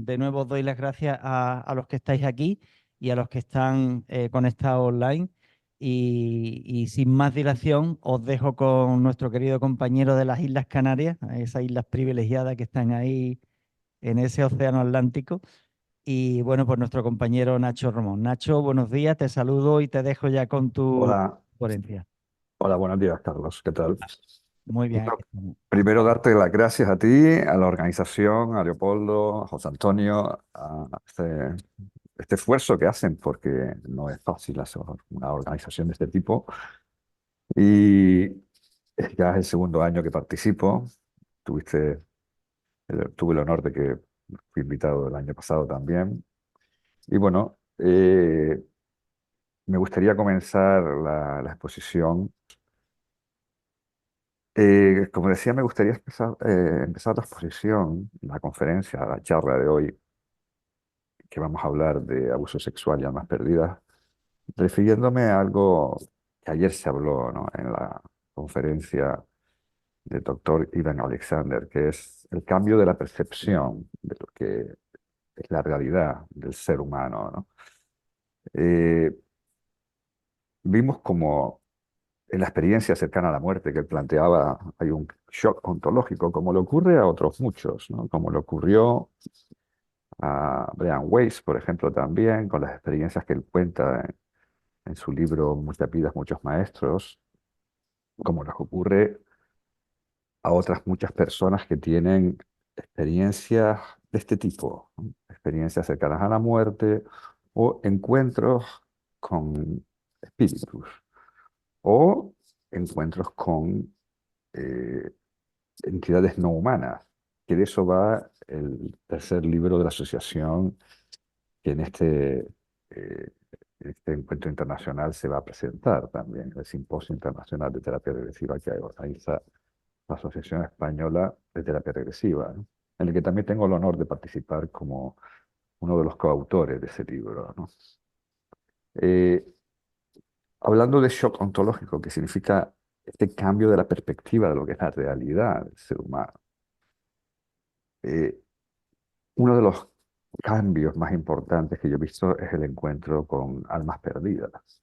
de nuevo os doy las gracias a los que estáis aquí y a los que están conectados online. Y sin más dilación, os dejo con nuestro querido compañero de las Islas Canarias, esas islas privilegiadas que están ahí en ese océano Atlántico. Y bueno, pues nuestro compañero Nacho Romón. Nacho, buenos días, te saludo y te dejo ya con tu Hola, ponencia. hola, buenos días, Carlos. ¿Qué tal? Muy bien, aquí Bueno, estamos. primero darte las gracias a ti, a la organización, a Leopoldo, a José Antonio, a este esfuerzo que hacen, porque no es fácil hacer una organización de este tipo. Y ya es el segundo año que participo. Tuve el honor de que fui invitado el año pasado también. Y bueno, me gustaría comenzar la exposición. Como decía, me gustaría empezar la exposición, la conferencia, la charla de hoy, que vamos a hablar de abuso sexual y almas perdidas, refiriéndome a algo que ayer se habló, ¿no?, en la conferencia del doctor Ivan Alexander, que es el cambio de la percepción de lo que es la realidad del ser humano, ¿no? Eh, Vimos como en la experiencia cercana a la muerte que él planteaba, hay un shock ontológico, como le ocurre a otros muchos, ¿no? Como le ocurrió a Brian Weiss, por ejemplo, también, con las experiencias que él cuenta en su libro Muchas vidas, muchos maestros, como les ocurre a otras muchas personas que tienen experiencias de este tipo, ¿no? Experiencias cercanas a la muerte o encuentros con espíritus o encuentros con eh, entidades no humanas, que de eso va el tercer libro de la asociación que eh, en este encuentro internacional se va a presentar también, el Simposio Internacional de Terapia Regresiva que organiza la Asociación Española de Terapia Regresiva, ¿no?, en el que también tengo el honor de participar como uno de los coautores de ese libro, ¿no? Eh, Hablando de shock ontológico, que significa este cambio de la perspectiva de lo que es la realidad del ser humano, eh, uno de los cambios más importantes que yo he visto es el encuentro con almas perdidas.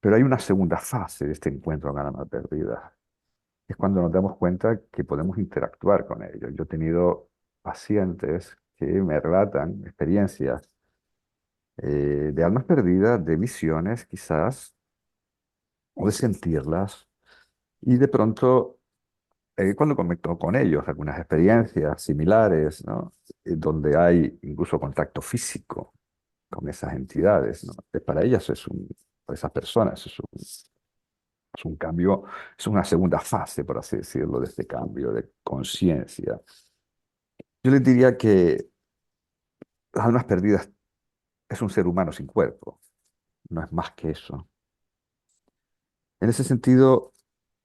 Pero hay una segunda fase de este encuentro con almas perdidas. Es cuando nos damos cuenta que podemos interactuar con ellos. Yo he tenido pacientes que me relatan experiencias de almas perdidas, de visiones quizás, o de sentirlas. Y de pronto, cuando conecto con ellos, algunas experiencias similares, ¿no?, donde hay incluso contacto físico con esas entidades, ¿no? Para ellas para esas personas es un cambio, es una segunda fase, por así decirlo, de este cambio de conciencia. Yo les diría que las almas perdidas es un ser humano sin cuerpo, no es más que eso. En ese sentido,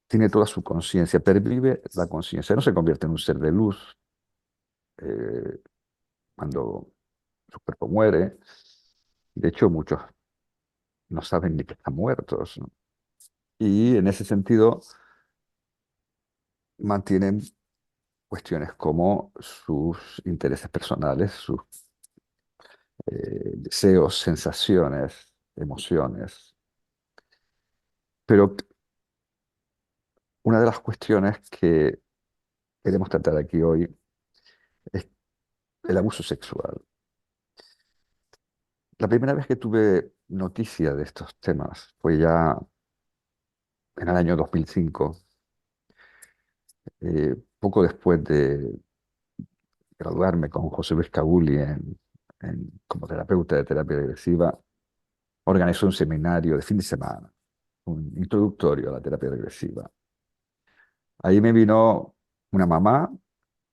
tiene toda su conciencia, pervive la conciencia, no se convierte en un ser de luz eh, cuando su cuerpo muere. De hecho, muchos no saben ni que están muertos, ¿no? Y en ese sentido, mantienen cuestiones como sus intereses personales, sus deseos, sensaciones, emociones. Pero una de las cuestiones que queremos tratar aquí hoy es el abuso sexual. La primera vez que tuve noticia de estos temas fue ya en el año 2005, poco después de graduarme con José Luis Cabuli como terapeuta de terapia regresiva. Organizó un seminario de fin de semana, un introductorio a la terapia regresiva. Ahí me vino una mamá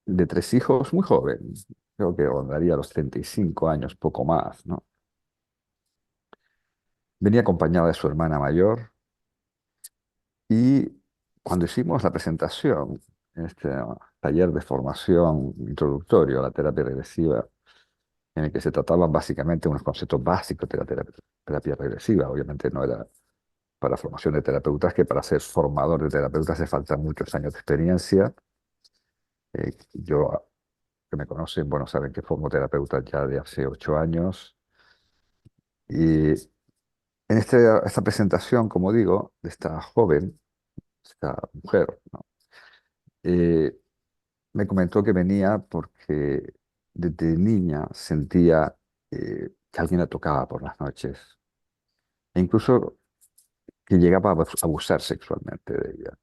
de tres hijos muy joven, creo que rondaría los 35 años, poco más, ¿no? Venía acompañada de su hermana mayor y cuando hicimos la presentación en este taller de formación introductorio a la terapia regresiva, en el que se trataban básicamente unos conceptos básicos de la terapia regresiva, obviamente no era para formación de terapeutas, que para ser formador de terapeutas hace falta muchos años de experiencia. Yo que me conocen, bueno, saben que formo terapeuta ya de hace 8 años. Y en esta presentación, como digo, de esta joven, esta mujer, ¿no? Eh, me comentó que venía porque desde niña sentía que alguien la tocaba por las noches, e incluso que llegaba a abusar sexualmente de ella.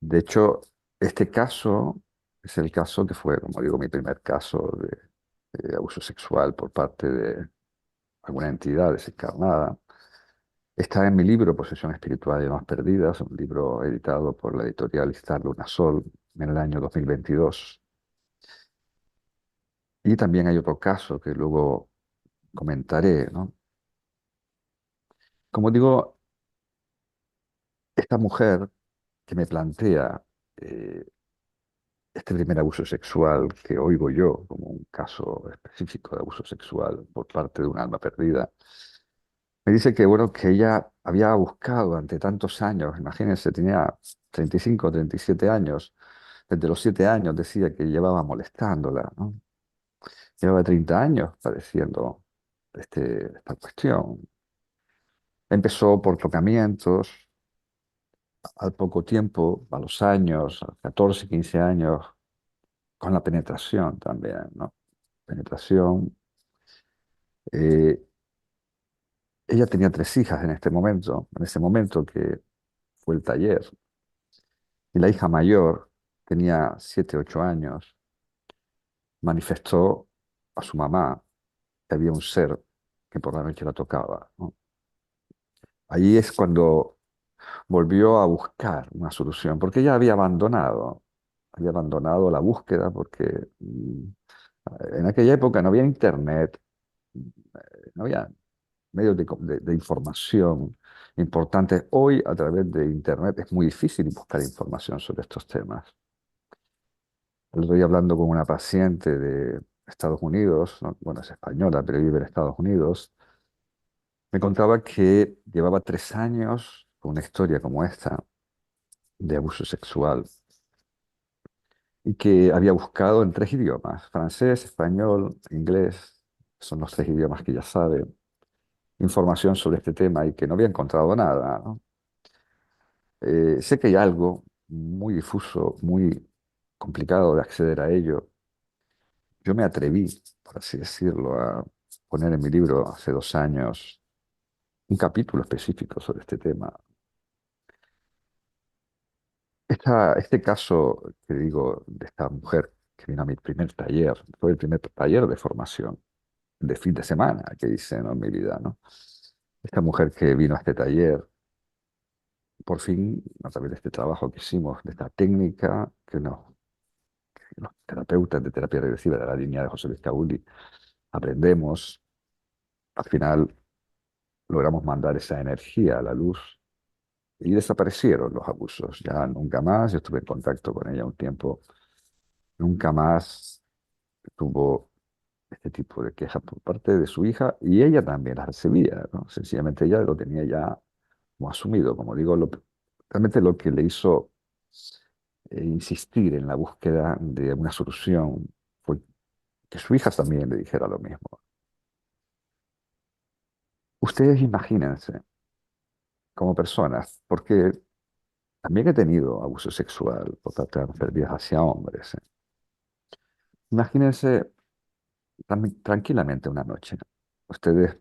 De hecho, este caso es el caso que fue, como digo, mi primer caso de abuso sexual por parte de alguna entidad desencarnada. Está en mi libro Posesión Espiritual y Almas Perdidas, un libro editado por la editorial Istar Lunasol en el año 2022. Y también hay otro caso que luego comentaré, ¿no? Como digo, esta mujer que me plantea eh, este primer abuso sexual que oigo yo como un caso específico de abuso sexual por parte de un alma perdida, me dice que, bueno, que ella había buscado durante tantos años, imagínense, tenía 35, 37 años, desde los 7 años decía que llevaba molestándola, ¿no? Llevaba 30 años padeciendo esta cuestión. Empezó por tocamientos, al poco tiempo, a los años, a 14, 15 años, con la penetración también, ¿no? Penetración. Eh, ella tenía 3 hijas en ese momento que fue el taller. Y la hija mayor tenía 7, 8 años, manifestó a su mamá que había un ser que por la noche la tocaba, ¿no? Ahí es cuando volvió a buscar una solución, porque ella había abandonado la búsqueda porque en aquella época no había internet, no había medios de información importantes. Hoy, a través de internet, es muy difícil buscar información sobre estos temas. El otro día hablando con una paciente de Estados Unidos, ¿no? Bueno, es española, pero vive en Estados Unidos, me contaba que llevaba 3 años con una historia como esta de abuso sexual y que había buscado en 3 idiomas: francés, español, inglés, son los 3 idiomas que ya sabe, información sobre este tema y que no había encontrado nada, ¿no? Sé que hay algo muy difuso, muy complicado de acceder a ello. Yo me atreví, por así decirlo, a poner en mi libro hace 2 años un capítulo específico sobre este tema. Este caso que digo de esta mujer que vino a mi primer taller, fue el primer taller de formación de fin de semana que hice, ¿no?, en mi vida, ¿no? Esta mujer que vino a este taller, por fin, a través de este trabajo que hicimos, de esta técnica que los terapeutas de terapia regresiva de la línea de José Luis Kauli aprendemos, al final logramos mandar esa energía a la luz y desaparecieron los abusos. Ya nunca más, yo estuve en contacto con ella un tiempo, nunca más tuvo este tipo de quejas por parte de su hija y ella también las recibía, ¿no? Sencillamente ella lo tenía ya como asumido, como digo, realmente lo que le hizo insistir en la búsqueda de una solución fue que su hija también le dijera lo mismo. Ustedes imagínense como personas, porque también he tenido abuso sexual por parte de pérdidas hacia hombres, ¿eh? Imagínense tranquilamente una noche. Ustedes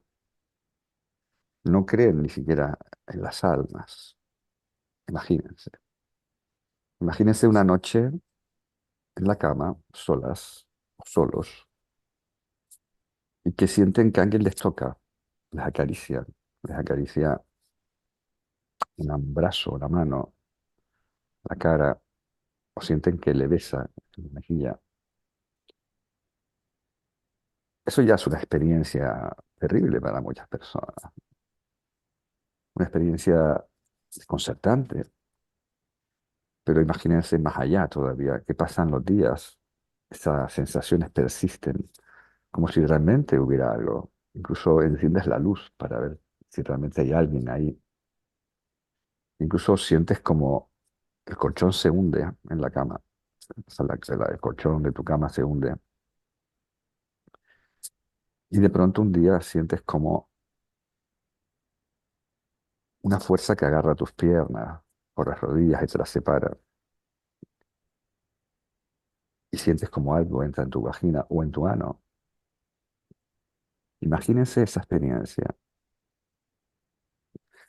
no creen ni siquiera en las almas. Imagínense. Imagínense una noche en la cama, solas o solos, y que sienten que alguien les toca, les acaricia un brazo, la mano, la cara, o sienten que le besa en la mejilla. Eso ya es una experiencia terrible para muchas personas, una experiencia desconcertante, pero imagínense más allá todavía, que pasan los días, esas sensaciones persisten, como si realmente hubiera algo. Incluso enciendes la luz para ver si realmente hay alguien ahí. Incluso sientes como el colchón se hunde en la cama, o sea, el colchón de tu cama se hunde y de pronto un día sientes como una fuerza que agarra tus piernas por las rodillas y te las separa y sientes como algo entra en tu vagina o en tu ano. Imagínense esa experiencia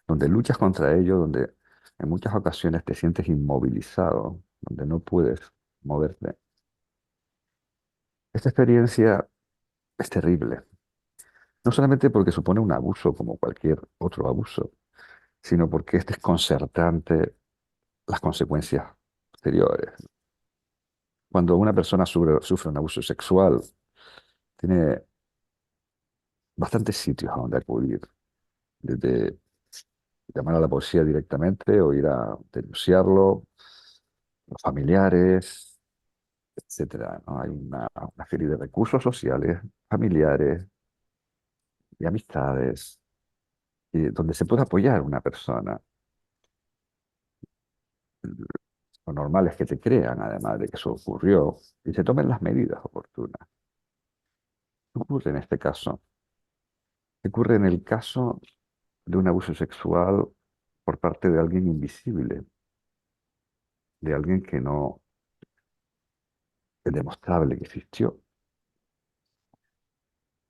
donde luchas contra ello, donde en muchas ocasiones te sientes inmovilizado, donde no puedes moverte. Esta experiencia es terrible, no solamente porque supone un abuso como cualquier otro abuso, sino porque es desconcertante las consecuencias posteriores. Cuando una persona sufre un abuso sexual, tiene bastantes sitios a donde acudir, desde llamar a la policía directamente o ir a denunciarlo, los familiares, etcétera, ¿no? Hay una serie de recursos sociales, familiares y amistades donde se puede apoyar a una persona. Lo normal es que te crean, además de que eso ocurrió, y se tomen las medidas oportunas. ¿Qué ocurre en este caso? ¿Qué ocurre en el caso de un abuso sexual por parte de alguien invisible, de alguien que no es demostrable que existió?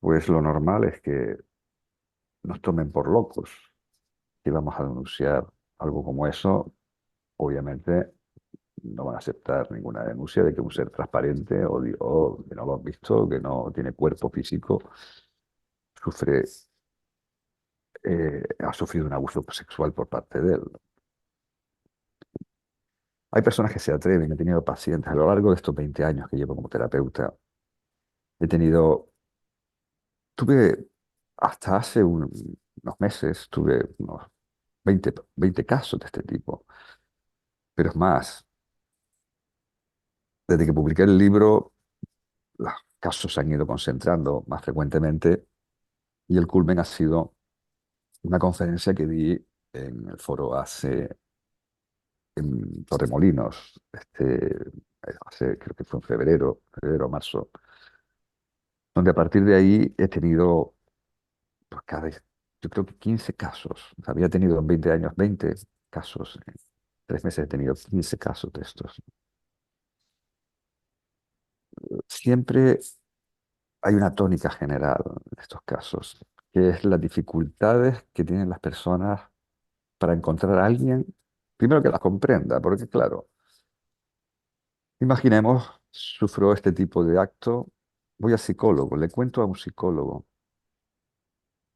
Pues lo normal es que nos tomen por locos. Si vamos a denunciar algo como eso, obviamente no van a aceptar ninguna denuncia de que un ser transparente o que no lo han visto, que no tiene cuerpo físico, sufre, ha sufrido un abuso sexual por parte de él. Hay personas que se atreven, he tenido pacientes a lo largo de estos 20 años que llevo como terapeuta, he tenido, tuve hasta hace unos meses, tuve unos 20 casos de este tipo, pero es más, desde que publiqué el libro, los casos se han ido concentrando más frecuentemente y el culmen ha sido una conferencia que di en el foro ACE en Torremolinos, creo que fue en febrero, marzo, donde a partir de ahí he tenido, pues yo creo que 15 casos. O sea, había tenido en 20 años 20 casos. En 3 meses he tenido 15 casos de estos. Siempre hay una tónica general en estos casos, que es las dificultades que tienen las personas para encontrar a alguien, primero que las comprenda, porque claro, imaginemos, sufro este tipo de acto, voy al psicólogo, le cuento a un psicólogo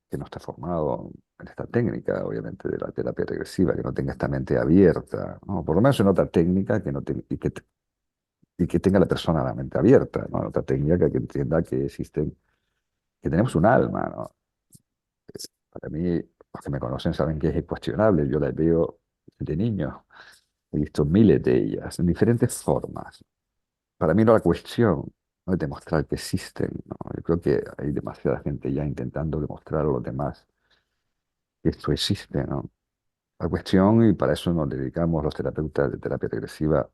que no está formado en esta técnica, obviamente, de la terapia regresiva, que no tenga esta mente abierta, ¿no? Por lo menos en otra técnica y que tenga la persona la mente abierta, ¿no? En otra técnica que entienda que existen, que tenemos un alma, ¿no? Para mí, los que me conocen saben que es incuestionable, yo las veo de niño, he visto miles de ellas, en diferentes formas. Para mí no la cuestión no es demostrar que existen, ¿no? Yo creo que hay demasiada gente ya intentando demostrar a los demás que esto existe, ¿no? La cuestión, y para eso nos dedicamos los terapeutas de terapia regresiva,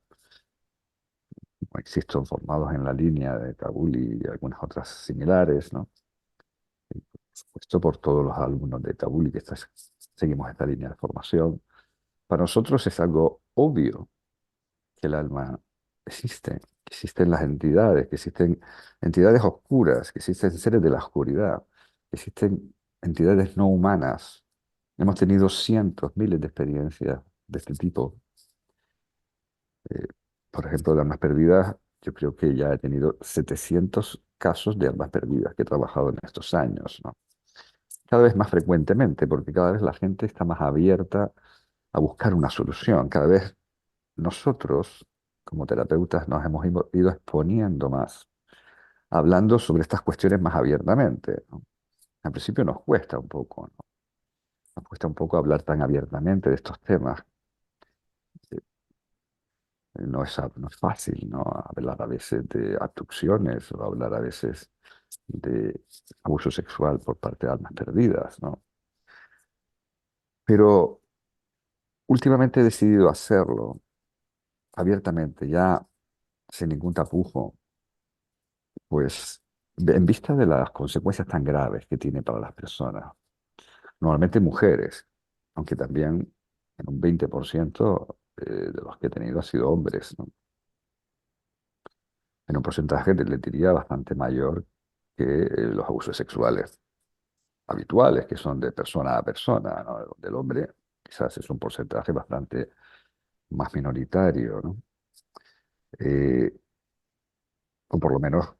como existo, formados en la línea de Kabul y algunas otras similares, ¿no? Y por supuesto por todos los alumnos de Kabul y que seguimos esta línea de formación. Para nosotros es algo obvio que el alma existe, que existen las entidades, que existen entidades oscuras, que existen seres de la oscuridad, que existen entidades no humanas. Hemos tenido cientos, miles de experiencias de este tipo. Eh, por ejemplo, de almas perdidas, yo creo que ya he tenido 700 casos de almas perdidas que he trabajado en estos años, ¿no? Cada vez más frecuentemente, porque cada vez la gente está más abierta a buscar una solución. Cada vez nosotros, como terapeutas, nos hemos ido exponiendo más, hablando sobre estas cuestiones más abiertamente, ¿no? Al principio nos cuesta un poco, ¿no? Nos cuesta un poco hablar tan abiertamente de estos temas. No es fácil, ¿no? Hablar a veces de abducciones o hablar a veces de abuso sexual por parte de almas perdidas, ¿no? Pero últimamente he decidido hacerlo abiertamente, ya sin ningún tapujo, pues en vista de las consecuencias tan graves que tiene para las personas, normalmente mujeres, aunque también en un 20% de los que he tenido ha sido hombres, ¿no? En un porcentaje, le diría, bastante mayor que los abusos sexuales habituales, que son de persona a persona, ¿no? Del hombre quizás es un porcentaje bastante más minoritario, ¿no? Eh, o por lo menos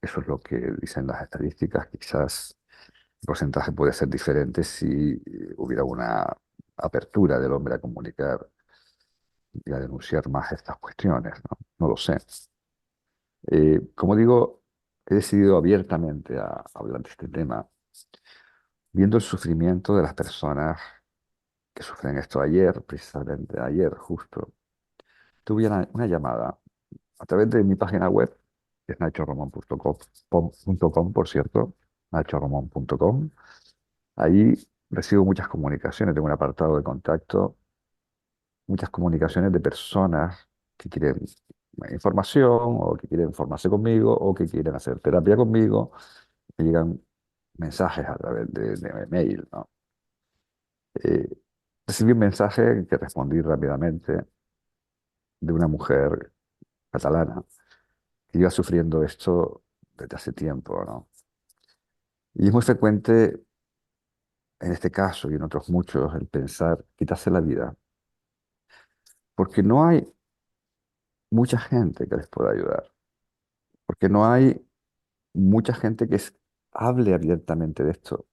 eso es lo que dicen las estadísticas. Quizás el porcentaje puede ser diferente si hubiera una apertura del hombre a comunicar y a denunciar más estas cuestiones, ¿no? No lo sé. Como digo, he decidido abiertamente a hablar de este tema, viendo el sufrimiento de las personas que sufren esto. Ayer, precisamente ayer, justo, tuve una llamada a través de mi página web, que es nachoromón.com, por cierto, nachoromón.com. Ahí recibo muchas comunicaciones, tengo un apartado de contacto, muchas comunicaciones de personas que quieren información o que quieren formarse conmigo o que quieren hacer terapia conmigo. Me llegan mensajes a través de mail, ¿no? Eh, Recibí un mensaje que respondí rápidamente de una mujer catalana que iba sufriendo esto desde hace tiempo, ¿no? Y es muy frecuente en este caso y en otros muchos el pensar quitarse la vida, porque no hay mucha gente que les pueda ayudar, porque no hay mucha gente que hable abiertamente de esto,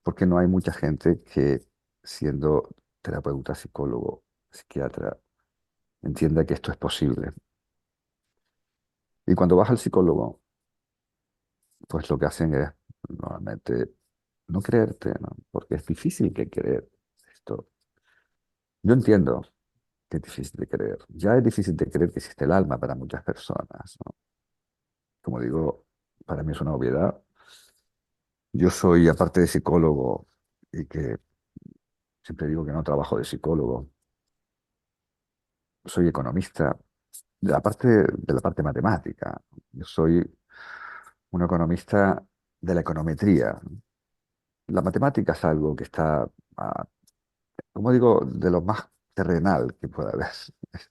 porque no hay mucha gente que, siendo terapeuta, psicólogo, psiquiatra, entienda que esto es posible. Y cuando vas al psicólogo, pues lo que hacen es normalmente no creerte, ¿no? Porque es difícil que creer esto. Yo entiendo que es difícil de creer. Ya es difícil de creer que existe el alma para muchas personas, ¿no? Como digo, para mí es una obviedad. Yo soy, aparte de psicólogo, y que siempre digo que no trabajo de psicólogo, soy economista, de la parte matemática. Yo soy un economista de la econometría. La matemática es algo que está, como digo, de lo más terrenal que pueda haber,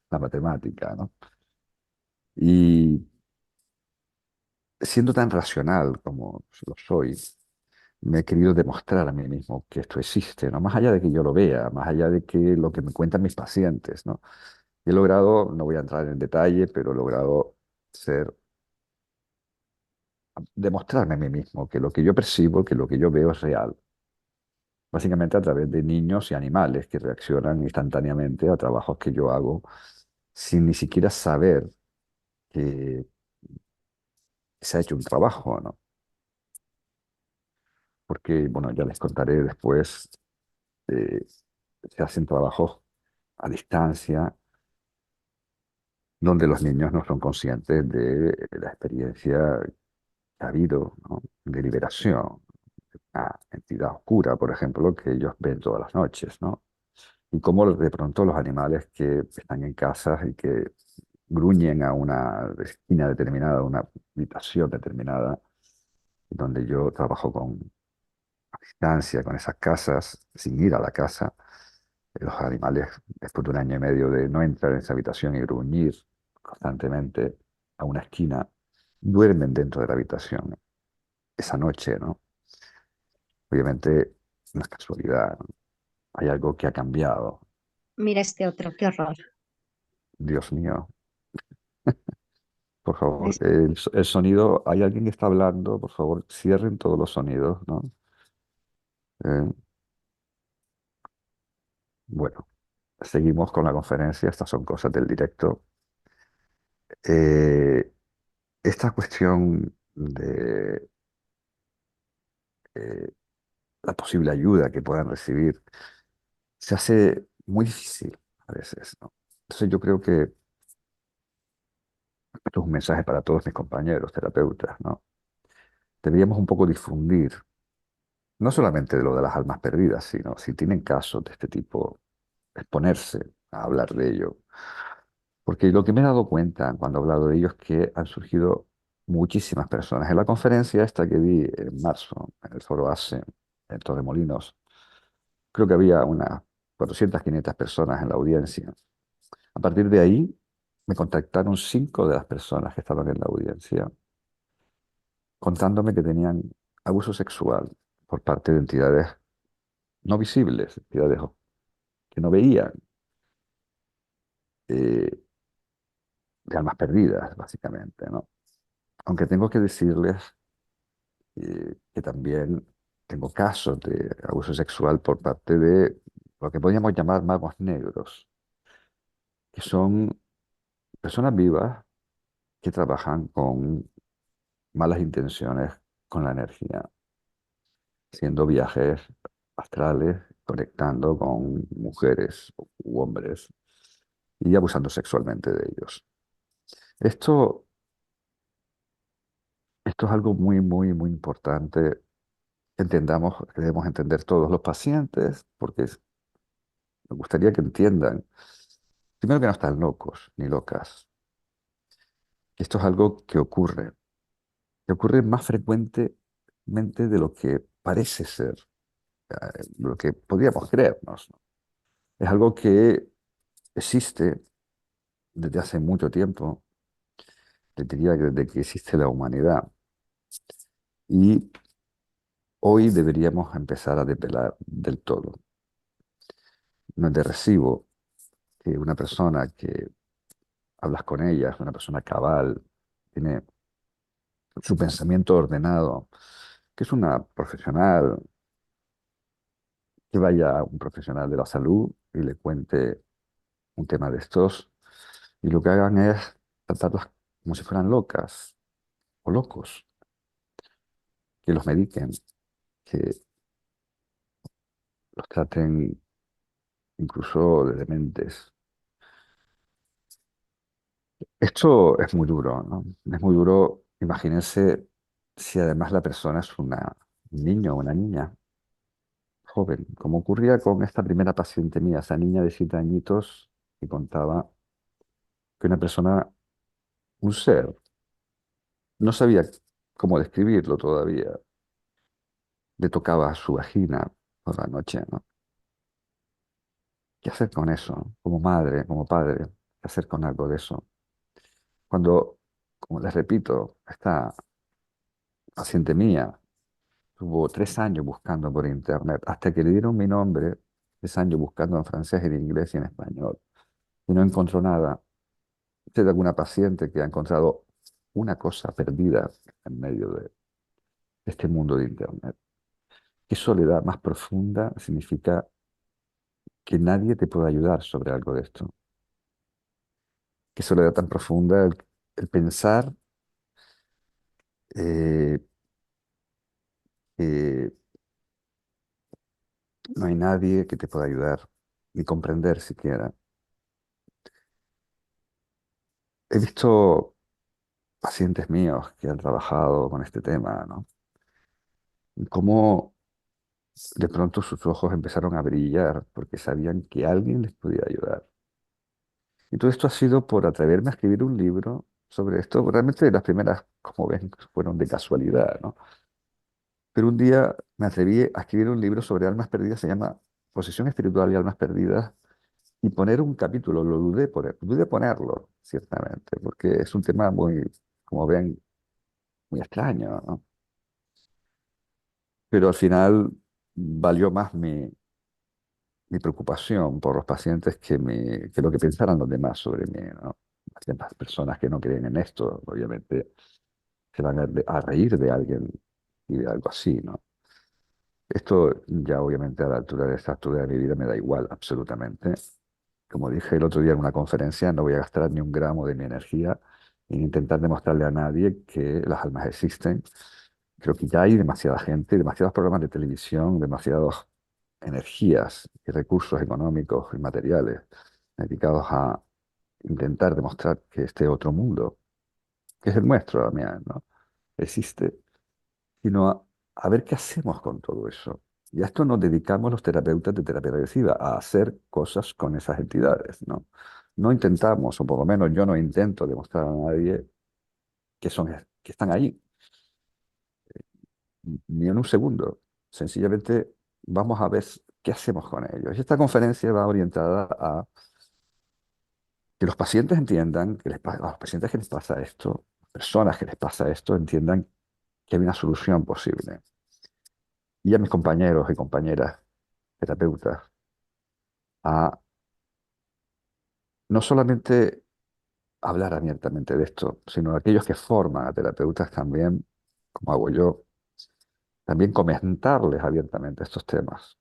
la matemática, ¿no? Y siendo tan racional como lo soy, me he querido demostrar a mí mismo que esto existe, ¿no? Más allá de que yo lo vea, más allá de que lo que me cuentan mis pacientes, ¿no? Y he logrado, no voy a entrar en detalle, pero he logrado ser, demostrarme a mí mismo que lo que yo percibo, que lo que yo veo es real. Básicamente a través de niños y animales que reaccionan instantáneamente a trabajos que yo hago sin ni siquiera saber que se ha hecho un trabajo, ¿no? Porque, bueno, ya les contaré después, eh, se hacen trabajos a distancia donde los niños no son conscientes de la experiencia que ha habido, ¿no? De liberación, una entidad oscura, por ejemplo, que ellos ven todas las noches, ¿no? Y cómo de pronto los animales que están en casas y que gruñen a una esquina determinada, una habitación determinada, donde yo trabajo con distancia, con esas casas, sin ir a la casa, los animales, después de un año y medio de no entrar en esa habitación y gruñir constantemente a una esquina, duermen dentro de la habitación esa noche, ¿no? Obviamente no es casualidad, ¿no? Hay algo que ha cambiado. Mira este otro, qué horror. Dios mío, por favor, Es- el sonido, hay alguien que está hablando, por favor, cierren todos los sonidos, ¿no? Eh, bueno, seguimos con la conferencia, estas son cosas del directo. Eh, Esta cuestión de eh, la posible ayuda que puedan recibir se hace muy difícil a veces, ¿no? Entonces yo creo que esto es un mensaje para todos mis compañeros terapeutas, ¿no? Deberíamos un poco difundir, no solamente de lo de las almas perdidas, sino si tienen casos de este tipo, exponerse a hablar de ello, Porque lo que me he dado cuenta cuando he hablado de ellos es que han surgido muchísimas personas. En la conferencia esta que di en marzo, en el Foro ASE, en Torremolinos, creo que había unas 400, 500 personas en la audiencia. A partir de ahí me contactaron 5 de las personas que estaban en la audiencia contándome que tenían abuso sexual por parte de entidades no visibles, entidades que no veían, eh, de almas perdidas, básicamente, ¿no? Aunque tengo que decirles que también tengo casos de abuso sexual por parte de lo que podríamos llamar magos negros, que son personas vivas que trabajan con malas intenciones con la energía, haciendo viajes astrales, conectando con mujeres u hombres y abusando sexualmente de ellos. Esto, esto es algo muy, muy, muy importante que entendamos, que debemos entender todos los pacientes, porque me gustaría que entiendan, primero que no están locos ni locas, que esto es algo que ocurre más frecuentemente de lo que parece ser, de lo que podríamos creernos, ¿no? Es algo que existe desde hace mucho tiempo, te diría que desde que existe la humanidad, y hoy deberíamos empezar a depelar del todo. No es de recibo que una persona que hablas con ella, es una persona cabal, tiene su pensamiento ordenado, que es una profesional, que vaya a un profesional de la salud y le cuente un tema de estos, y lo que hagan es tratarlas como si fueran locas o locos, que los mediquen, que los traten incluso de dementes. Esto es muy duro, ¿no? Es muy duro. Imagínense si además la persona es un niño o una niña joven, como ocurría con esta primera paciente mía, esa niña de 7 añitos que contaba que una persona, un ser, no sabía cómo describirlo todavía, le tocaba su vagina por la noche, ¿no? ¿Qué hacer con eso? Como madre, como padre, ¿qué hacer con algo de eso? Cuando, como les repito, esta paciente mía tuvo 3 años buscando por internet, hasta que le dieron mi nombre, 3 años buscando en francés, en inglés y en español, y no encontró nada. ¿Usted alguna paciente que ha encontrado una cosa perdida en medio de este mundo de internet? ¿Qué soledad más profunda significa que nadie te pueda ayudar sobre algo de esto? ¿Qué soledad tan profunda el pensar eh, que no hay nadie que te pueda ayudar, ni comprender siquiera? He visto pacientes míos que han trabajado con este tema, ¿no? Y cómo de pronto sus ojos empezaron a brillar porque sabían que alguien les podía ayudar. Y todo esto ha sido por atreverme a escribir un libro sobre esto. Realmente las primeras, como ven, fueron de casualidad, ¿no? Pero un día me atreví a escribir un libro sobre almas perdidas, se llama Posesión Espiritual y Almas Perdidas, y poner un capítulo, lo dudé ponerlo, ciertamente, porque es un tema muy, como ven, muy extraño, ¿no? Pero al final valió más mi preocupación por los pacientes que lo que pensaran los demás sobre mí, ¿no? Las demás personas que no creen en esto, obviamente, se van a reír de alguien y de algo así, ¿no? Esto ya obviamente a la altura de esta altura de mi vida me da igual, absolutamente. Como dije el otro día en una conferencia, no voy a gastar ni un gramo de mi energía en intentar demostrarle a nadie que las almas existen. Creo que ya hay demasiada gente, demasiados programas de televisión, demasiadas energías y recursos económicos y materiales dedicados a intentar demostrar que este otro mundo, que es el nuestro también, ¿no? Existe, sino a ver qué hacemos con todo eso. Y a esto nos dedicamos los terapeutas de terapia regresiva, a hacer cosas con esas entidades, ¿no? no intentamos, o por lo menos yo no intento demostrar a nadie que están ahí, ni en un segundo. Sencillamente vamos a ver qué hacemos con ellos. Y esta conferencia va orientada a que los pacientes entiendan, a los pacientes que les pasa esto, personas que les pasa esto, entiendan que hay una solución posible. Y a mis compañeros y compañeras terapeutas, a no solamente hablar abiertamente de esto, sino a aquellos que forman a terapeutas también, como hago yo, también comentarles abiertamente estos temas.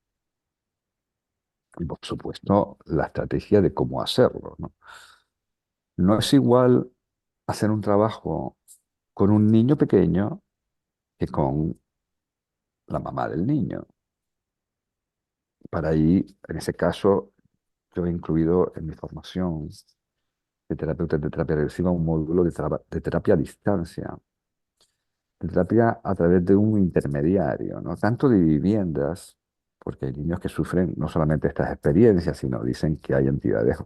Y por supuesto, la estrategia de cómo hacerlo, ¿no? No es igual hacer un trabajo con un niño pequeño que con la mamá del niño. Para ahí, en ese caso, yo he incluido en mi formación de terapeuta de terapia regresiva un módulo de terapia a distancia, de terapia a través de un intermediario, ¿no? Tanto de viviendas, porque hay niños que sufren no solamente estas experiencias, sino dicen que hay entidades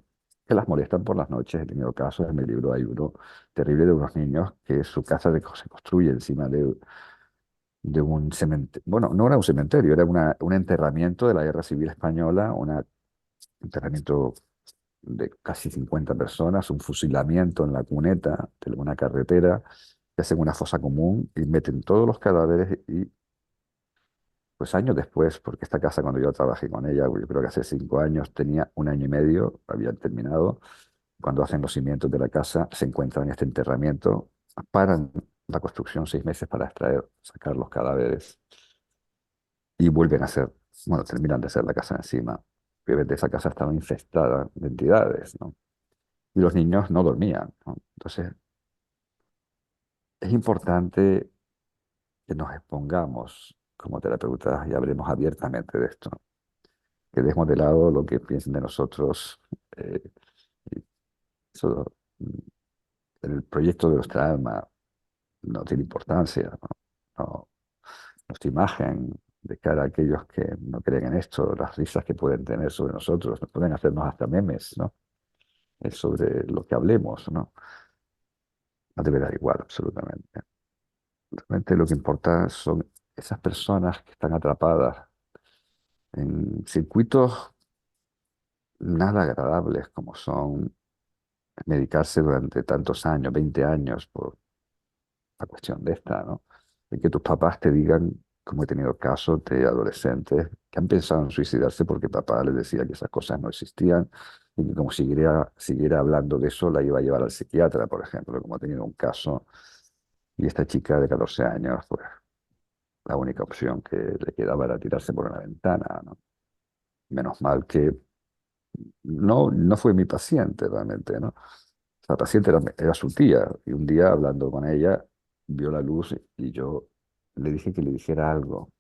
que las molestan por las noches. He tenido casos, en mi libro hay uno terrible de unos niños que su casa se construye encima de un cementerio. Bueno, no era un cementerio, era un enterramiento de la Guerra Civil Española, un enterramiento de casi 50 personas, un fusilamiento en la cuneta de una carretera, que hacen una fosa común y meten todos los cadáveres y pues años después, porque esta casa cuando yo trabajé con ella, yo creo que hace 5 años, tenía un año y medio, habían terminado, cuando hacen los cimientos de la casa, se encuentran en este enterramiento, paran la construcción 6 meses para sacar los cadáveres y vuelven a hacer, bueno, terminan de hacer la casa encima. Obviamente esa casa estaba infestada de entidades, ¿no? Y los niños no dormían, ¿no? Entonces, es importante que nos expongamos como terapeutas y hablemos abiertamente de esto, que dejemos de lado lo que piensen de nosotros. eh, y eso, el proyecto de nuestra alma no tiene importancia, ¿no? No, nuestra imagen de cara a aquellos que no creen en esto, las risas que pueden tener sobre nosotros, nos pueden hacernos hasta memes, ¿no? Es sobre lo que hablemos, ¿no? No debe dar igual, absolutamente. Realmente lo que importa son esas personas que están atrapadas en circuitos nada agradables como son medicarse durante tantos años, 20 años, por la cuestión de esta, ¿no? De que tus papás te digan, como he tenido casos de adolescentes que han pensado en suicidarse porque papá les decía que esas cosas no existían y que como siguiera hablando de eso, la iba a llevar al psiquiatra, por ejemplo, como he tenido un caso. Y esta chica de 14 años, pues la única opción que le quedaba era tirarse por una ventana, ¿no? Menos mal que no fue mi paciente realmente, ¿no? La paciente era su tía y un día hablando con ella vio la luz y yo le dije que le dijera algo,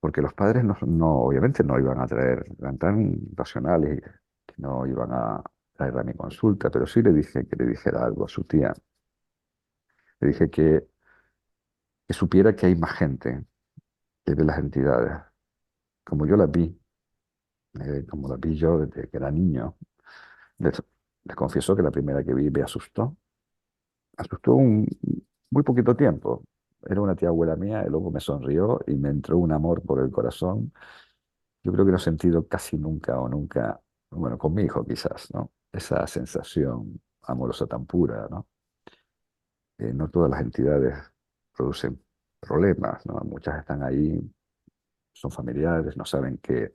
porque los padres obviamente no iban a traer, eran tan racionales que no iban a traer a mi consulta, pero sí le dije que le dijera algo a su tía. Le dije que supiera que hay más gente que ve las entidades, como yo las vi, como las vi yo desde que era niño. Les, les confieso que la primera que vi me asustó muy poquito tiempo. Era una tía abuela mía, y luego me sonrió y me entró un amor por el corazón. Yo creo que no he sentido casi nunca o nunca, bueno, con mi hijo quizás, ¿no? Esa sensación amorosa tan pura, ¿no? No todas las entidades producen problemas, ¿no? Muchas están ahí, son familiares, no saben que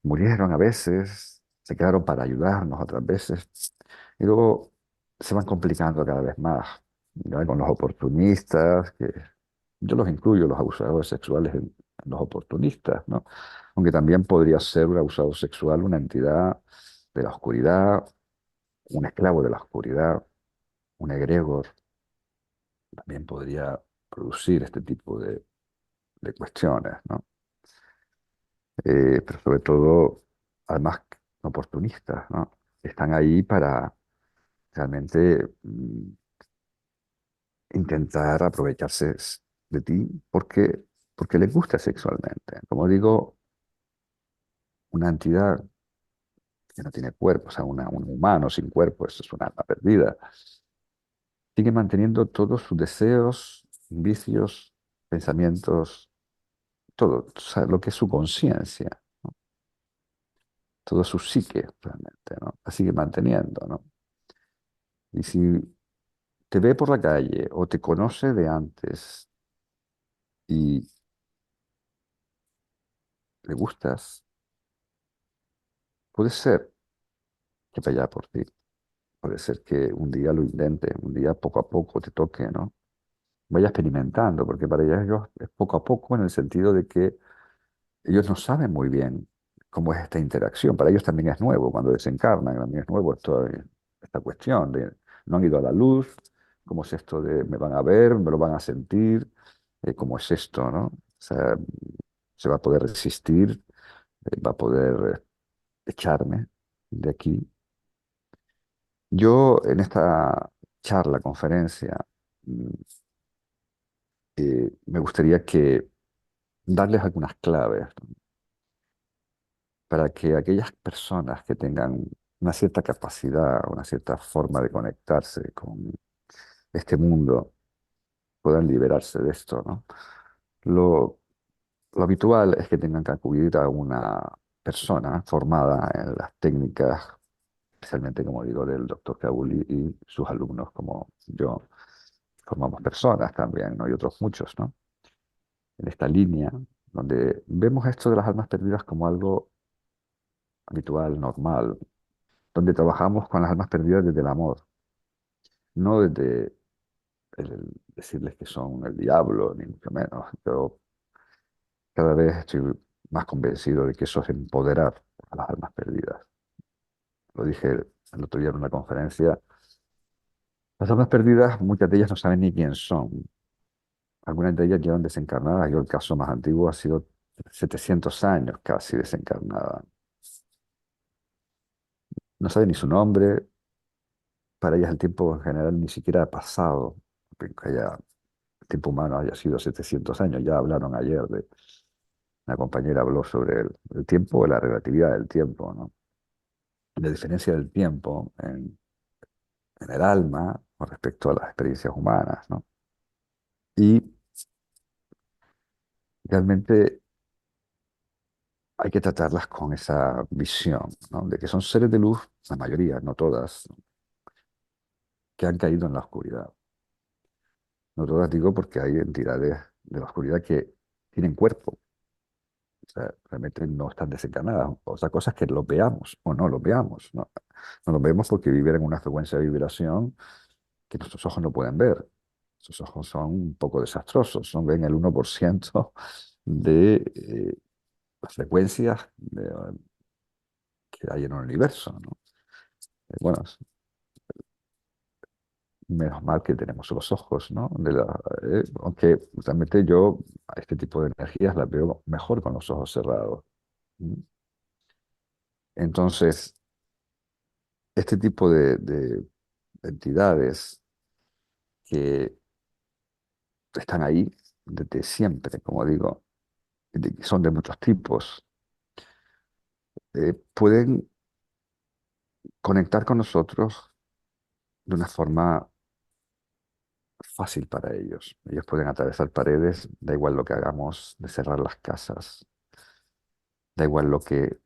murieron a veces, se quedaron para ayudarnos otras veces, y luego se van complicando cada vez más, ¿ya? Con los oportunistas, que yo los incluyo, los abusadores sexuales en los oportunistas, ¿no? Aunque también podría ser un abusador sexual una entidad de la oscuridad, un esclavo de la oscuridad, un egregor, también podría producir este tipo de cuestiones, ¿no? Pero sobre todo, además, oportunistas, ¿no? Están ahí para realmente intentar aprovecharse de ti porque les gusta sexualmente. Como digo, una entidad que no tiene cuerpo, o sea, un humano sin cuerpo, eso es una alma perdida, sigue manteniendo todos sus deseos, vicios, pensamientos, todo, o sea, lo que es su conciencia, ¿no? Todo su psique, realmente, ¿no? La sigue manteniendo, ¿no? Y si te ve por la calle o te conoce de antes y le gustas, puede ser que vaya por ti. Puede ser que un día lo intente, un día poco a poco te toque, ¿no? Vaya experimentando, porque para ellos es poco a poco en el sentido de que ellos no saben muy bien cómo es esta interacción. Para ellos también es nuevo, cuando desencarnan, también es nuevo esta cuestión de no han ido a la luz, cómo es esto de me van a ver, me lo van a sentir, cómo es esto, ¿no? O sea, se va a poder resistir, va a poder echarme de aquí. Yo en esta charla, conferencia, mm, me gustaría que darles algunas claves, ¿no? Para que aquellas personas que tengan una cierta capacidad, una cierta forma de conectarse con este mundo, puedan liberarse de esto, ¿no? Lo, lo habitual es que tengan que acudir a una persona formada en las técnicas, especialmente, como digo, del doctor Kabuli y sus alumnos, como yo, formamos personas también, ¿no? Y otros muchos, ¿no? En esta línea, donde vemos esto de las almas perdidas como algo habitual, normal, donde trabajamos con las almas perdidas desde el amor, no desde decirles que son el diablo, ni mucho menos. Yo cada vez estoy más convencido de que eso es empoderar a las almas perdidas. Lo dije el otro día en una conferencia. Las almas perdidas, muchas de ellas no saben ni quién son. Algunas de ellas llevan desencarnadas. Yo el caso más antiguo ha sido 700 años casi desencarnada. No saben ni su nombre. Para ellas el tiempo en general ni siquiera ha pasado. Que el tiempo humano haya sido 700 años. Ya hablaron ayer de, una compañera habló sobre el tiempo, la relatividad del tiempo, ¿no? La diferencia del tiempo en el alma con respecto a las experiencias humanas, ¿no? Y realmente hay que tratarlas con esa visión, ¿no? De que son seres de luz, la mayoría, no todas, ¿no? Que han caído en la oscuridad. No todas digo porque hay entidades de la oscuridad que tienen cuerpo, o sea, realmente no están desencarnadas. Otra cosa es que los veamos o no los veamos, ¿no? No los vemos porque viven en una frecuencia de vibración que nuestros ojos no pueden ver. Sus ojos son un poco desastrosos, no ven el 1% de las frecuencias que hay en el universo, ¿no? Bueno, menos mal que tenemos los ojos, ¿no? Aunque realmente yo a este tipo de energías las veo mejor con los ojos cerrados. ¿Mm? Entonces, este tipo de entidades que están ahí desde siempre, como digo, son de muchos tipos, pueden conectar con nosotros de una forma fácil para ellos. Ellos pueden atravesar paredes, da igual lo que hagamos de cerrar las casas, da igual lo que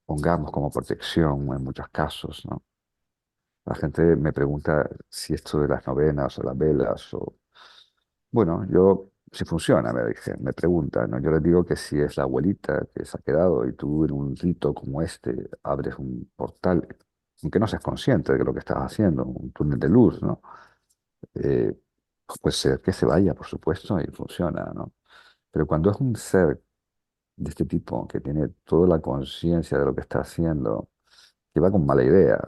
pongamos como protección en muchos casos, ¿no? La gente me pregunta si esto de las novenas o las velas o... Bueno, yo, si funciona, me preguntan, ¿no? Yo les digo que si es la abuelita que se ha quedado y tú en un rito como este abres un portal, aunque no seas consciente de lo que estás haciendo, un túnel de luz, ¿no? Eh, pues puede ser que se vaya, por supuesto, y funciona, ¿no? Pero cuando es un ser de este tipo que tiene toda la conciencia de lo que está haciendo, que va con mala idea,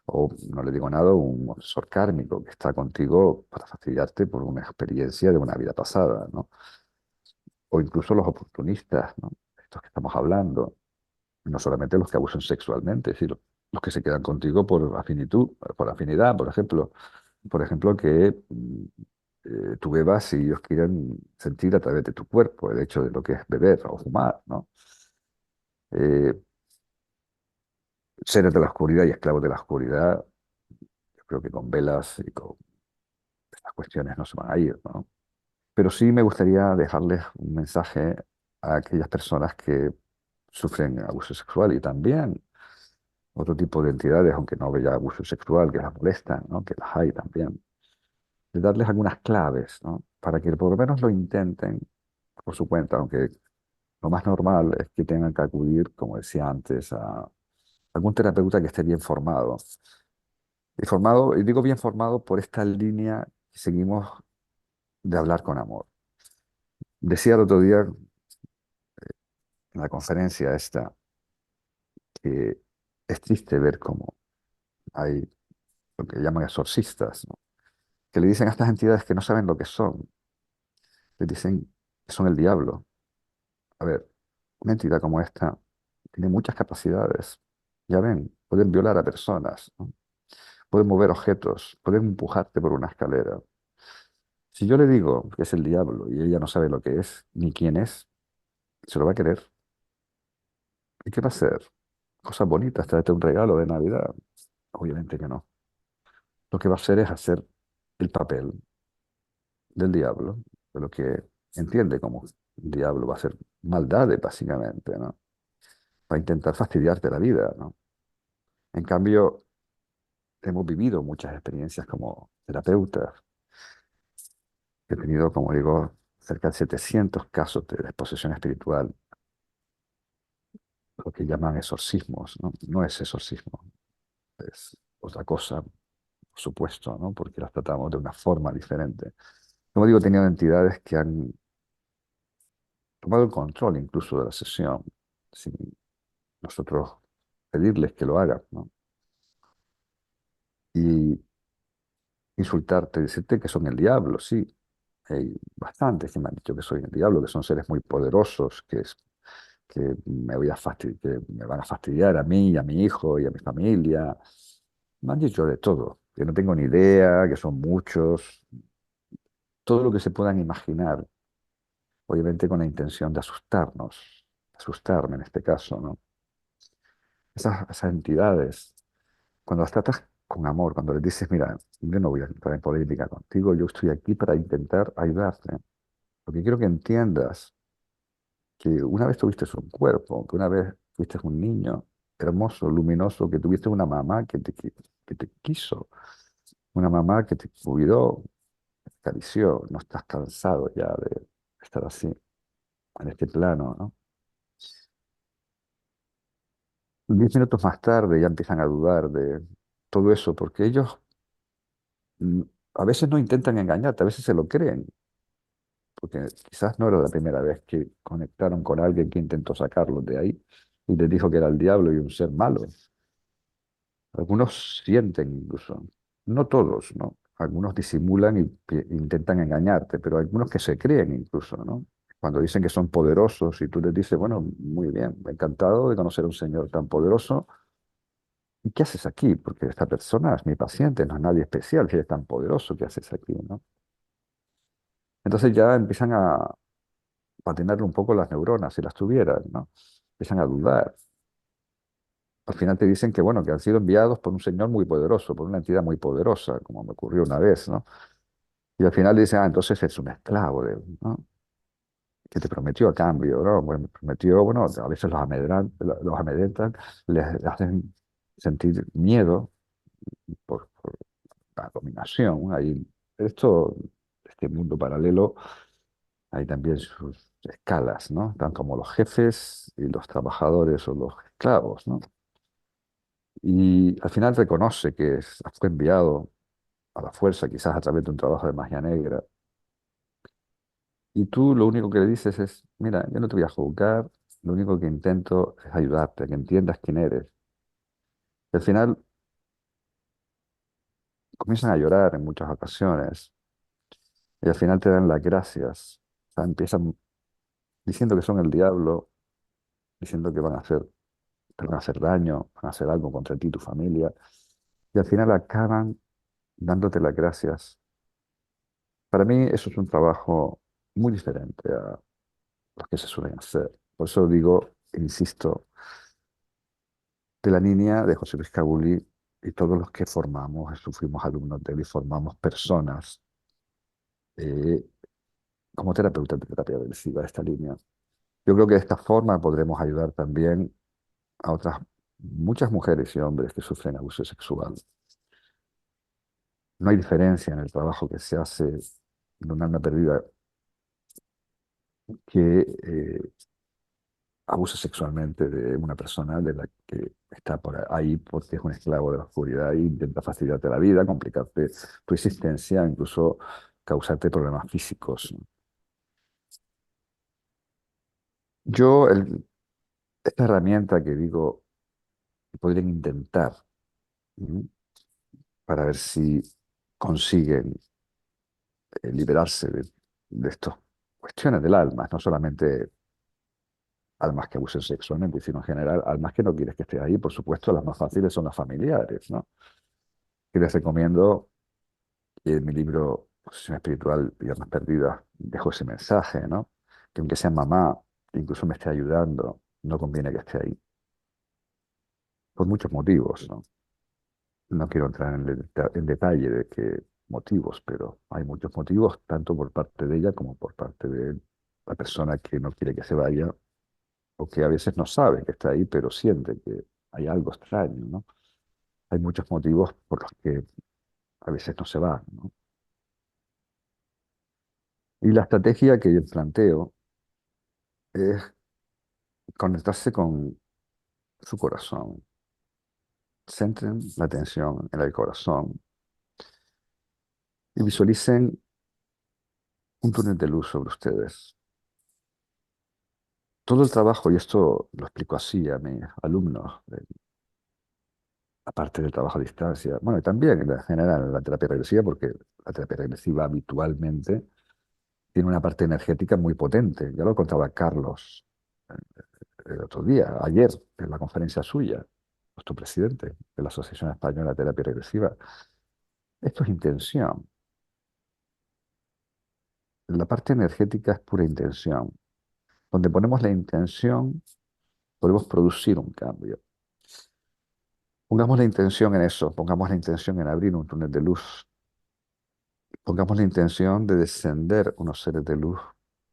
o no le digo nada, un profesor kármico que está contigo para fastidiarte por una experiencia de una vida pasada, ¿no? O incluso los oportunistas, ¿no? Estos que estamos hablando, no solamente los que abusan sexualmente, sino los que se quedan contigo por afinitud, por afinidad, por ejemplo, que tú bebas y ellos quieren sentir a través de tu cuerpo el hecho de lo que es beber o fumar, ¿no? Eh, seres de la oscuridad y esclavos de la oscuridad, yo creo que con velas y con estas cuestiones no se van a ir, ¿no? Pero sí me gustaría dejarles un mensaje a aquellas personas que sufren abuso sexual y también otro tipo de entidades, aunque no haya abuso sexual, que las molestan, ¿no? Que las hay también, de darles algunas claves, ¿no? Para que por lo menos lo intenten por su cuenta, aunque lo más normal es que tengan que acudir, como decía antes, a algún terapeuta que esté bien formado. Y formado, y digo bien formado por esta línea que seguimos de hablar con amor. Decía el otro día en la conferencia esta que es triste ver cómo hay lo que llaman exorcistas, ¿no? Que le dicen a estas entidades que no saben lo que son, les dicen que son el diablo. A ver, una entidad como esta tiene muchas capacidades. Ya ven, pueden violar a personas, ¿no? Pueden mover objetos, pueden empujarte por una escalera. Si yo le digo que es el diablo y ella no sabe lo que es ni quién es, se lo va a querer. ¿Y qué va a hacer? Cosas bonitas, traerte un regalo de Navidad. Obviamente que no. Lo que va a hacer es hacer el papel del diablo, de lo que entiende como el diablo va a hacer maldades, básicamente, ¿no? Va a intentar fastidiarte la vida, ¿no? En cambio, hemos vivido muchas experiencias como terapeutas. He tenido, como digo, cerca de 700 casos de desposesión espiritual, lo que llaman exorcismos, ¿no? No es exorcismo, es otra cosa, por supuesto, ¿no? Porque las tratamos de una forma diferente. Como digo, he tenido entidades que han tomado el control incluso de la sesión, sin nosotros pedirles que lo hagan, ¿no? Y insultarte, decirte que son el diablo, sí. Hay bastantes que me han dicho que soy el diablo, que son seres muy poderosos, que que me van a fastidiar a mí, a mi hijo y a mi familia. Me han dicho de todo, que no tengo ni idea, que son muchos, todo lo que se puedan imaginar, obviamente con la intención de asustarnos, asustarme en este caso, ¿no? Esas entidades, cuando las tratas con amor, cuando les dices, mira, yo no voy a entrar en política contigo, yo estoy aquí para intentar ayudarte, porque quiero que entiendas que una vez tuviste un cuerpo, que una vez fuiste un niño hermoso, luminoso, que tuviste una mamá que te quiso, una mamá que te cuidó, te acarició, no estás cansado ya de estar así, en este plano, ¿no? 10 minutos más tarde ya empiezan a dudar de todo eso, porque ellos mm, a veces no intentan engañarte, a veces se lo creen, porque quizás no era la primera vez que conectaron con alguien que intentó sacarlos de ahí y les dijo que era el diablo y un ser malo. Algunos sienten incluso, no todos, ¿no? Algunos disimulan y intentan engañarte, pero hay algunos que se creen incluso, ¿no? Cuando dicen que son poderosos y tú les dices, bueno, muy bien, encantado de conocer a un señor tan poderoso. ¿Y qué haces aquí? Porque esta persona es mi paciente, no es nadie especial, si eres tan poderoso, ¿qué haces aquí, no? Entonces ya empiezan a patinar un poco las neuronas, si las tuvieran, ¿no? Empiezan a dudar. Al final te dicen que, bueno, que han sido enviados por un señor muy poderoso, por una entidad muy poderosa, como me ocurrió una vez, ¿no? Y al final dicen, ah, entonces es un esclavo de él, ¿no? Que te prometió a cambio, ¿no? Bueno, prometió, bueno, a veces los amedrentan, les hacen sentir miedo por la dominación. Hay esto, este mundo paralelo, hay también sus escalas, ¿no? Están como los jefes y los trabajadores o los esclavos, ¿no? Y al final reconoce que fue enviado a la fuerza, quizás a través de un trabajo de magia negra. Y tú lo único que le dices es, mira, yo no te voy a juzgar, lo único que intento es ayudarte, que entiendas quién eres. Y al final comienzan a llorar en muchas ocasiones y al final te dan las gracias. O sea, empiezan diciendo que son el diablo, diciendo que te van a hacer daño, van a hacer algo contra ti y tu familia. Y al final acaban dándote las gracias. Para mí eso es un trabajo muy diferente a los que se suelen hacer. Por eso digo, insisto, de la niña de José Luis Cabuli y todos los que formamos, fuimos alumnos de él y formamos personas eh, como terapeutas de terapia regresiva de esta línea. Yo creo que de esta forma podremos ayudar también a otras muchas mujeres y hombres que sufren abuso sexual. No hay diferencia en el trabajo que se hace de un alma perdida que abuse sexualmente de una persona de la que está por ahí porque es un esclavo de la oscuridad e intenta fastidiarte la vida, complicarte tu existencia, incluso causarte problemas físicos. Yo, esta herramienta que digo, podrían intentar, ¿m? Para ver si consiguen liberarse de estas cuestiones del alma, no solamente almas que abusen sexualmente, sino en general almas que no quieres que esté ahí. Por supuesto, las más fáciles son las familiares, ¿no? Y les recomiendo que en mi libro Posición Espiritual y Almas Perdidas dejo ese mensaje, ¿no? Que aunque sea mamá, incluso me esté ayudando, no conviene que esté ahí. Por muchos motivos, ¿no? No quiero entrar en detalle de qué motivos, pero hay muchos motivos, tanto por parte de ella como por parte de la persona que no quiere que se vaya o que a veces no sabe que está ahí, pero siente que hay algo extraño, ¿no? Hay muchos motivos por los que a veces no se va, ¿no? Y la estrategia que yo planteo es conectarse con su corazón. Centren la atención en el corazón y visualicen un túnel de luz sobre ustedes. Todo el trabajo, y esto lo explico así a mis alumnos, aparte del trabajo a distancia, bueno, y también en general en la terapia regresiva, porque la terapia regresiva habitualmente tiene una parte energética muy potente. Ya lo contaba Carlos eh, el otro día, ayer, en la conferencia suya, nuestro presidente de la Asociación Española de Terapia Regresiva. Esto es intención. La parte energética es pura intención. Donde ponemos la intención, podemos producir un cambio. Pongamos la intención en eso, pongamos la intención en abrir un túnel de luz, pongamos la intención de descender unos seres de luz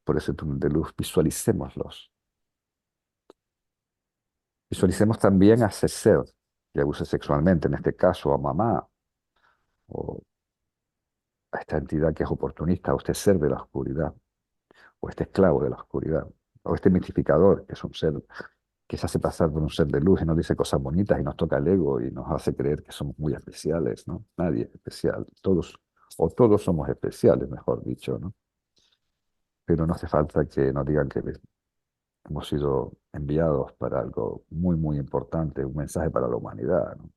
por ese túnel de luz, visualicémoslos. Visualicemos también a ese ser que abuse sexualmente, en este caso a mamá, o a esta entidad que es oportunista, o este ser de la oscuridad, o este esclavo de la oscuridad, o este mitificador, que es un ser que se hace pasar por un ser de luz y nos dice cosas bonitas y nos toca el ego y nos hace creer que somos muy especiales, ¿no? Nadie es especial, todos, o todos somos especiales, mejor dicho, ¿no? Pero no hace falta que nos digan que hemos sido enviados para algo muy, muy importante, un mensaje para la humanidad, ¿no?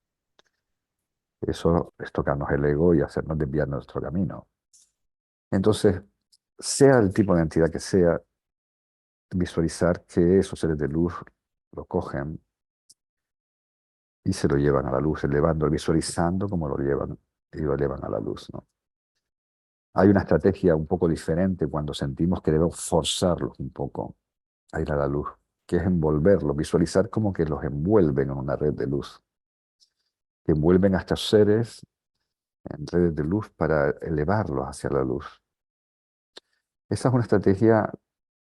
Eso es tocarnos el ego y hacernos desviar nuestro camino. Entonces, sea el tipo de entidad que sea, visualizar que esos seres de luz lo cogen y se lo llevan a la luz, elevando, visualizando cómo lo llevan y lo elevan a la luz, ¿no? Hay una estrategia un poco diferente cuando sentimos que debemos forzarlos un poco a ir a la luz, que es envolverlos, visualizar como que los envuelven en una red de luz, que envuelven a estos seres en redes de luz para elevarlos hacia la luz. Esa es una estrategia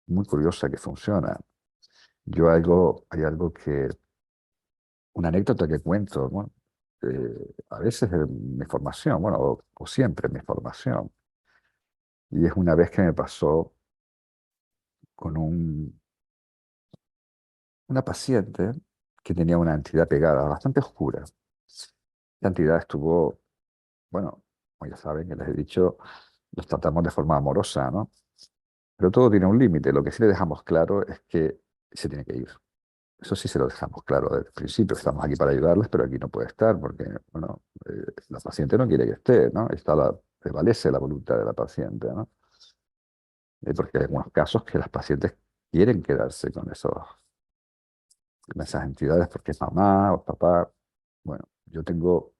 muy curiosa que funciona. Hay algo que, una anécdota que cuento, bueno, a veces en mi formación, bueno, o siempre en mi formación, y es una vez que me pasó con una paciente que tenía una entidad pegada, bastante oscura. La entidad estuvo, bueno, como ya saben, que les he dicho, los tratamos de forma amorosa, ¿no? Pero todo tiene un límite. Lo que sí le dejamos claro es que se tiene que ir. Eso sí se lo dejamos claro desde el principio. Estamos aquí para ayudarles, pero aquí no puede estar porque, bueno, la paciente no quiere que esté, ¿no? Prevalece la voluntad de la paciente, ¿no? Porque hay algunos casos que las pacientes quieren quedarse con esas entidades porque es mamá o papá. Bueno, yo tengo,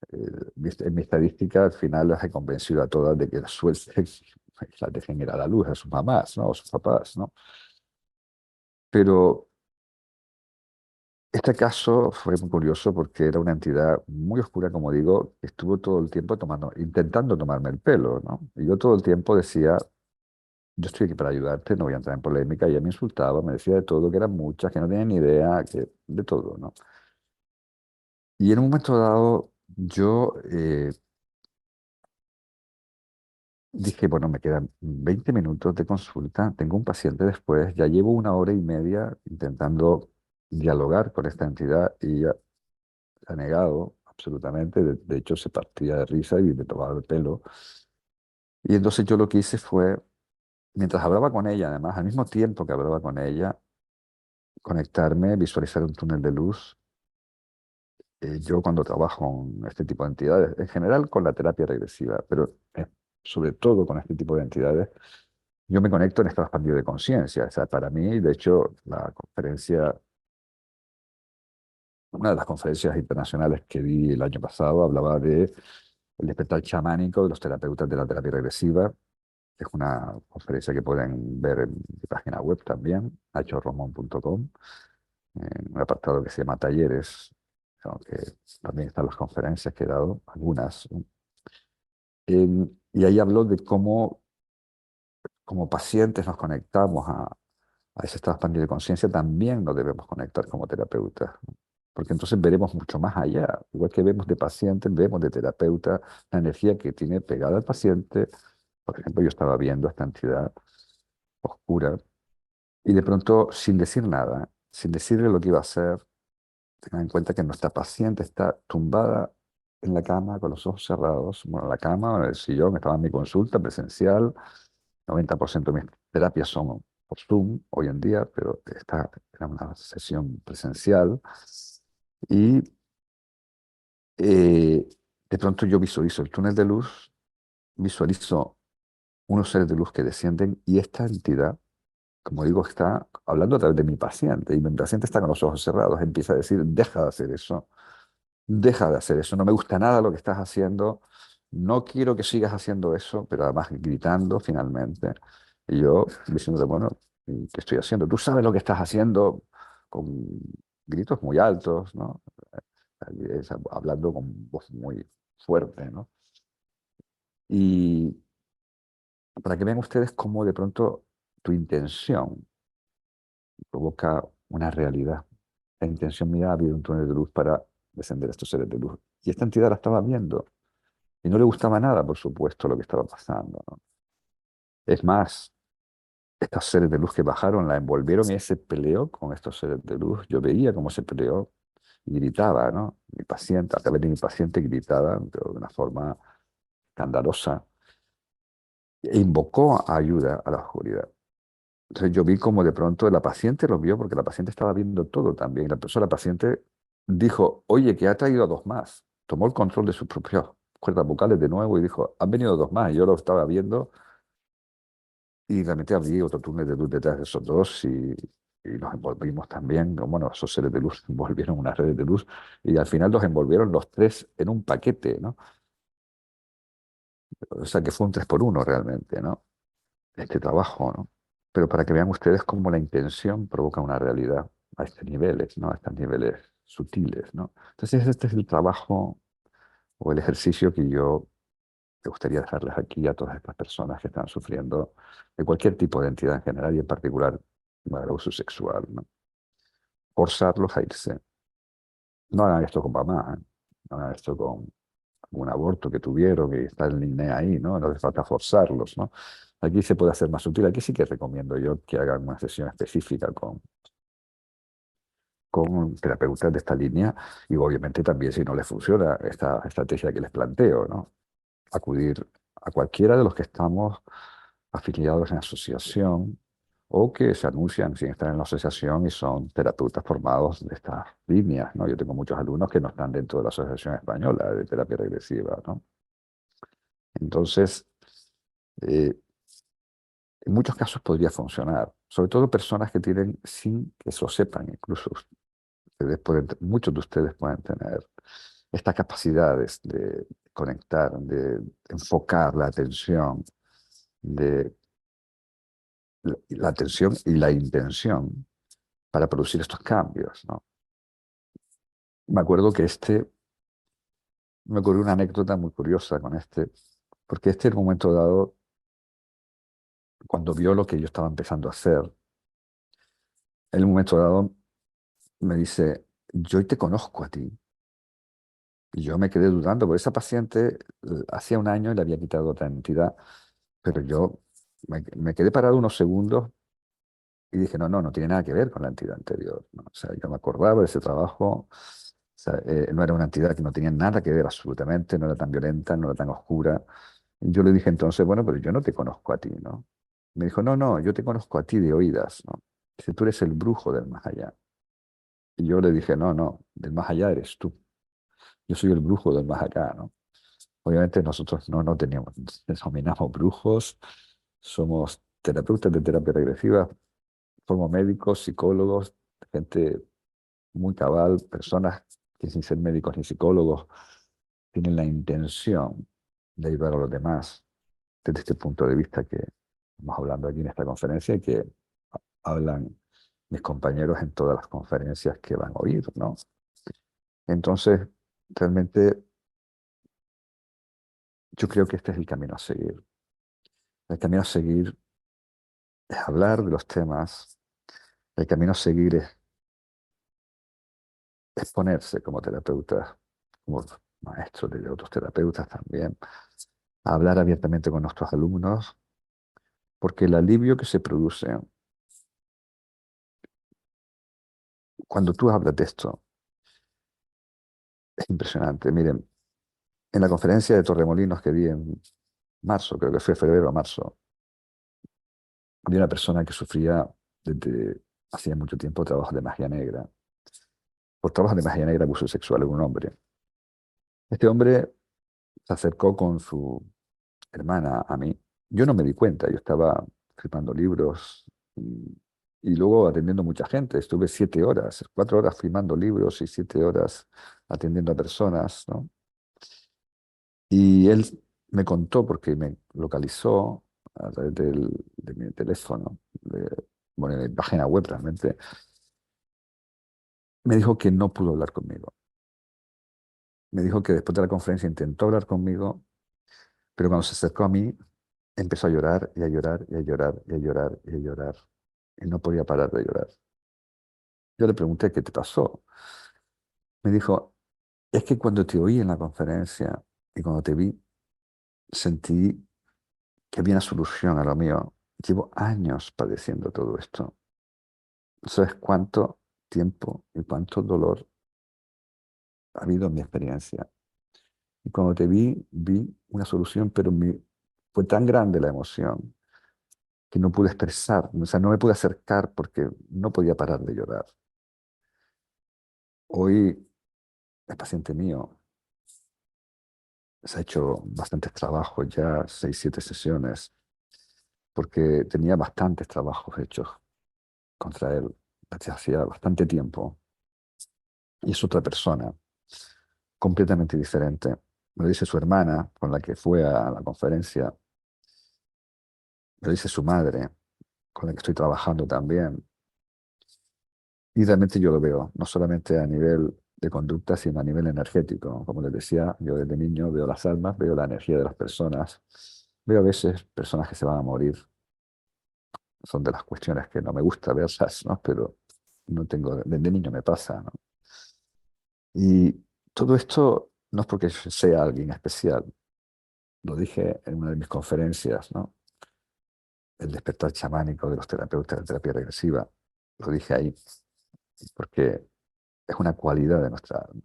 en mi estadística, al final las he convencido a todas de que las suelten y las dejen ir a la luz, a sus mamás, ¿no? O sus papás, ¿no? Pero Este caso fue muy curioso porque era una entidad muy oscura, como digo, que estuvo todo el tiempo intentando tomarme el pelo, ¿no? Y yo todo el tiempo decía, yo estoy aquí para ayudarte, no voy a entrar en polémica, y ella me insultaba, me decía de todo, que eran muchas, que no tenían ni idea, que de todo, ¿no? Y en un momento dado, yo dije, bueno, me quedan 20 minutos de consulta, tengo un paciente después, ya llevo 1 hora y media intentando dialogar con esta entidad y ella se ha negado absolutamente, de hecho se partía de risa y me tomaba el pelo. Y entonces yo lo que hice fue, mientras hablaba con ella, además, al mismo tiempo que hablaba con ella, conectarme, visualizar un túnel de luz. Yo cuando trabajo con este tipo de entidades, en general con la terapia regresiva, pero sobre todo con este tipo de entidades, yo me conecto en estado expandido de conciencia. O sea, para mí, de hecho, una de las conferencias internacionales que di el año pasado hablaba de el despertar chamánico de los terapeutas de la terapia regresiva. Es una conferencia que pueden ver en mi página web también, nachoromon.com, en un apartado que se llama Talleres, aunque también están las conferencias que he dado, algunas. Y ahí habló de cómo como pacientes nos conectamos a ese estado expandido de conciencia, también nos debemos conectar como terapeutas, ¿no? Porque entonces veremos mucho más allá. Igual que vemos de paciente, vemos de terapeuta la energía que tiene pegada al paciente. Por ejemplo, yo estaba viendo esta entidad oscura y de pronto, sin decir nada, sin decirle lo que iba a hacer, tengan en cuenta que nuestra paciente está tumbada en la cama con los ojos cerrados, bueno, en la cama, en el sillón, estaba en mi consulta presencial. 90% de mis terapias son por Zoom hoy en día, pero esta era una sesión presencial. Y eh, de pronto yo visualizo el túnel de luz, visualizo unos seres de luz que descienden y esta entidad, como digo, está hablando a través de mi paciente y mi paciente está con los ojos cerrados, empieza a decir, deja de hacer eso, no me gusta nada lo que estás haciendo, no quiero que sigas haciendo eso, pero además gritando finalmente. Y yo diciendo, bueno, ¿y ¿qué estoy haciendo? Tú sabes lo que estás haciendo con gritos muy altos, ¿no? Hablando con voz muy fuerte, ¿no? Y para que vean ustedes cómo de pronto tu intención provoca una realidad. La intención mía ha habido un túnel de luz para descender a estos seres de luz. Y esta entidad la estaba viendo. Y no le gustaba nada, por supuesto, lo que estaba pasando, ¿no? Es más, estos seres de luz que bajaron la envolvieron y se peleó con estos seres de luz. Yo veía cómo se peleó y gritaba, ¿no? Mi paciente, a través de mi paciente gritaba pero de una forma escandalosa e invocó ayuda a la oscuridad. Entonces yo vi como de pronto la paciente lo vio porque la paciente estaba viendo todo también. La paciente dijo, oye, que ha traído a dos más. Tomó el control de sus propias cuerdas vocales de nuevo y dijo, han venido dos más. Y yo lo estaba viendo y realmente abrí otro túnel de luz detrás de esos dos y nos envolvimos también. Bueno, esos seres de luz envolvieron unas redes de luz y al final los envolvieron los tres en un paquete, ¿no? O sea que fue un 3 por 1 realmente, ¿no? Este trabajo, ¿no? Pero para que vean ustedes cómo la intención provoca una realidad a estos niveles, ¿no? A estos niveles sutiles, ¿no? Entonces este es el trabajo o el ejercicio que yo me gustaría dejarles aquí a todas estas personas que están sufriendo de cualquier tipo de entidad en general y en particular el abuso sexual, ¿no? Forzarlos a irse. No hagan esto con mamá, ¿eh? No hagan esto con un aborto que tuvieron, que está el niño ahí, ¿no? No hace falta forzarlos, ¿no? Aquí se puede hacer más sutil. Aquí sí que recomiendo yo que hagan una sesión específica con terapeutas de esta línea y obviamente también si no les funciona esta estrategia que les planteo, ¿no? Acudir a cualquiera de los que estamos afiliados en asociación o que se anuncian sin estar en la asociación y son terapeutas formados de estas líneas, ¿no? Yo tengo muchos alumnos que no están dentro de la Asociación Española de Terapia Regresiva, ¿no? Entonces, eh, en muchos casos podría funcionar, sobre todo personas que tienen, sin que eso sepan, incluso muchos de ustedes pueden tener estas capacidades de conectar, de enfocar la atención, de la atención y la intención para producir estos cambios, ¿no? me acuerdo que me ocurrió una anécdota muy curiosa con porque en un momento dado, cuando vio lo que yo estaba empezando a hacer, en un momento dado me dice, yo te conozco a ti. Y yo me quedé dudando, porque esa paciente hacía un año le había quitado otra entidad, pero yo me quedé parado unos segundos y dije, no, no, no tiene nada que ver con la entidad anterior, ¿no? O sea, yo me acordaba de ese trabajo, o sea, no era una entidad que no tenía nada que ver absolutamente, no era tan violenta, no era tan oscura. Y yo le dije entonces, bueno, pero yo no te conozco a ti, ¿no? Me dijo, no, no, yo te conozco a ti de oídas, ¿no? Dice, tú eres el brujo del más allá. Y yo le dije, no, no, del más allá eres tú. Yo soy el brujo del más acá, ¿no? Obviamente nosotros no teníamos, nos denominamos brujos, somos terapeutas de terapia regresiva, somos médicos, psicólogos, gente muy cabal, personas que sin ser médicos ni psicólogos tienen la intención de ayudar a los demás desde este punto de vista que estamos hablando aquí en esta conferencia y que hablan mis compañeros en todas las conferencias que van a oír, ¿no? Entonces, realmente yo creo que este es el camino a seguir. El camino a seguir es hablar de los temas, el camino a seguir es exponerse como terapeuta, como maestro de otros terapeutas también, a hablar abiertamente con nuestros alumnos, porque el alivio que se produce cuando tú hablas de esto es impresionante. Miren, en la conferencia de Torremolinos que di en marzo, creo que fue febrero o marzo, había una persona que sufría desde hacía mucho tiempo trabajos de magia negra. Por trabajos de magia negra, abuso sexual en un hombre. Este hombre se acercó con su hermana a mí. Yo no me di cuenta, yo estaba firmando libros y luego atendiendo mucha gente. Estuve 7 horas, 4 horas firmando libros y 7 horas atendiendo a personas, ¿no? Y él me contó, porque me localizó a través de mi teléfono, bueno, de mi página web realmente, me dijo que no pudo hablar conmigo. Me dijo que después de la conferencia intentó hablar conmigo, pero cuando se acercó a mí, empezó a llorar y a llorar y a llorar y a llorar y a llorar. Y no podía parar de llorar. Yo le pregunté, ¿qué te pasó? Me dijo, es que cuando te oí en la conferencia y cuando te vi, sentí que había una solución a lo mío. Llevo años padeciendo todo esto. ¿Sabes cuánto tiempo y cuánto dolor ha habido en mi experiencia? Y cuando te vi una solución, pero fue tan grande la emoción que no pude expresar, o sea, no me pude acercar porque no podía parar de llorar. Hoy el paciente mío se ha hecho bastantes trabajos, ya 6, 7 sesiones, porque tenía bastantes trabajos hechos contra él desde hacía bastante tiempo. Y es otra persona, completamente diferente. Me lo dice su hermana, con la que fue a la conferencia, me lo dice su madre, con la que estoy trabajando también. Y realmente yo lo veo, no solamente a nivel de conducta, sino a nivel energético. Como les decía, yo desde niño veo las almas, veo la energía de las personas, veo a veces personas que se van a morir. Son de las cuestiones que no me gusta verlas, ¿no? Pero no tengo, desde niño me pasa, ¿no? Y todo esto no es porque yo sea alguien especial, lo dije en una de mis conferencias, ¿no? El despertar chamánico de los terapeutas de terapia regresiva, lo dije ahí, porque es una cualidad de nuestra alma.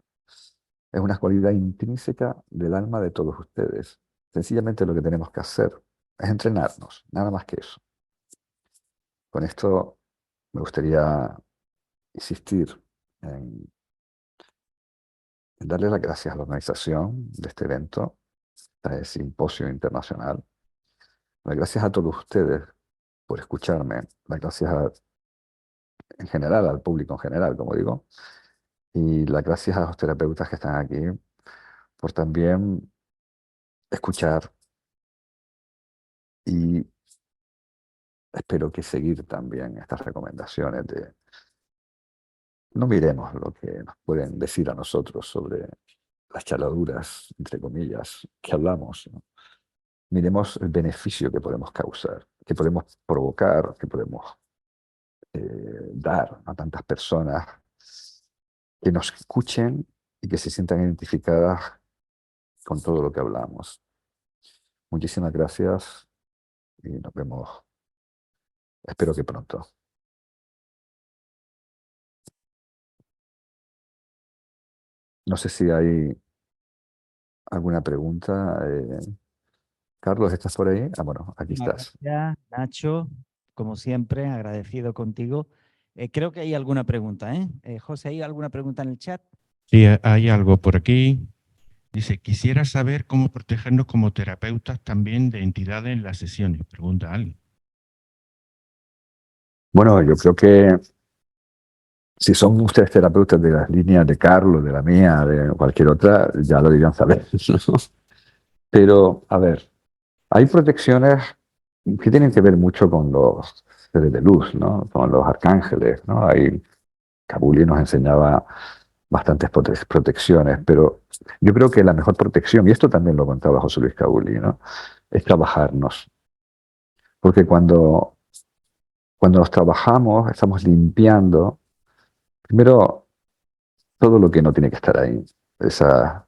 Es una cualidad intrínseca del alma de todos ustedes. Sencillamente lo que tenemos que hacer es entrenarnos, nada más que eso. Con esto me gustaría insistir en darle las gracias a la organización de este evento, este simposio internacional. Las gracias a todos ustedes por escucharme. Las gracias en general, al público en general, como digo. Y las gracias a los terapeutas que están aquí por también escuchar y espero que seguir también estas recomendaciones no miremos lo que nos pueden decir a nosotros sobre las charladuras, entre comillas, que hablamos, ¿no? Miremos el beneficio que podemos causar, que podemos provocar, que podemos dar a tantas personas que nos escuchen y que se sientan identificadas con todo lo que hablamos. Muchísimas gracias y nos vemos, espero que pronto. No sé si hay alguna pregunta. Carlos, ¿estás por ahí? Ah, bueno, aquí estás. Gracias, Nacho. Como siempre, agradecido contigo. Creo que hay alguna pregunta, ¿eh? José, ¿hay alguna pregunta en el chat? Sí, hay algo por aquí. Dice, quisiera saber cómo protegernos como terapeutas también de entidades en las sesiones. Pregunta alguien. Bueno, yo creo que si son ustedes terapeutas de las líneas de Carlos, de la mía, de cualquier otra, ya lo deberían saber, ¿no? Pero, a ver, hay protecciones que tienen que ver mucho con los seres de luz, ¿no? Con los arcángeles, ¿no? Kabuli nos enseñaba bastantes protecciones, pero yo creo que la mejor protección, y esto también lo contaba José Luis Kabuli, ¿no? Es trabajarnos. Porque cuando nos trabajamos, estamos limpiando, primero, todo lo que no tiene que estar ahí. Esas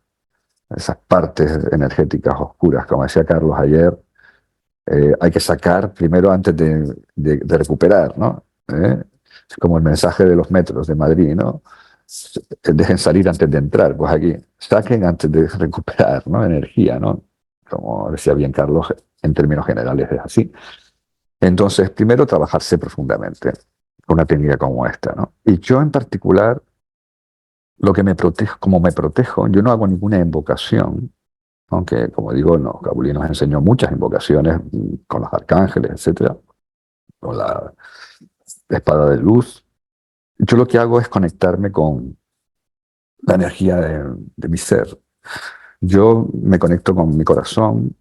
partes energéticas oscuras, como decía Carlos ayer, hay que sacar primero antes de recuperar, ¿no? Es como el mensaje de los metros de Madrid, ¿no? Dejen salir antes de entrar, pues aquí, saquen antes de recuperar, ¿no? Energía, ¿no? Como decía bien Carlos, en términos generales es así. Entonces, primero trabajarse profundamente con una técnica como esta, ¿no? Y yo en particular, lo que me protejo, como me protejo, yo no hago ninguna invocación, aunque, como digo, no, Kabuli nos enseñó muchas invocaciones con los arcángeles, etcétera, con la espada de luz. Yo lo que hago es conectarme con la energía de mi ser. Yo me conecto con mi corazón,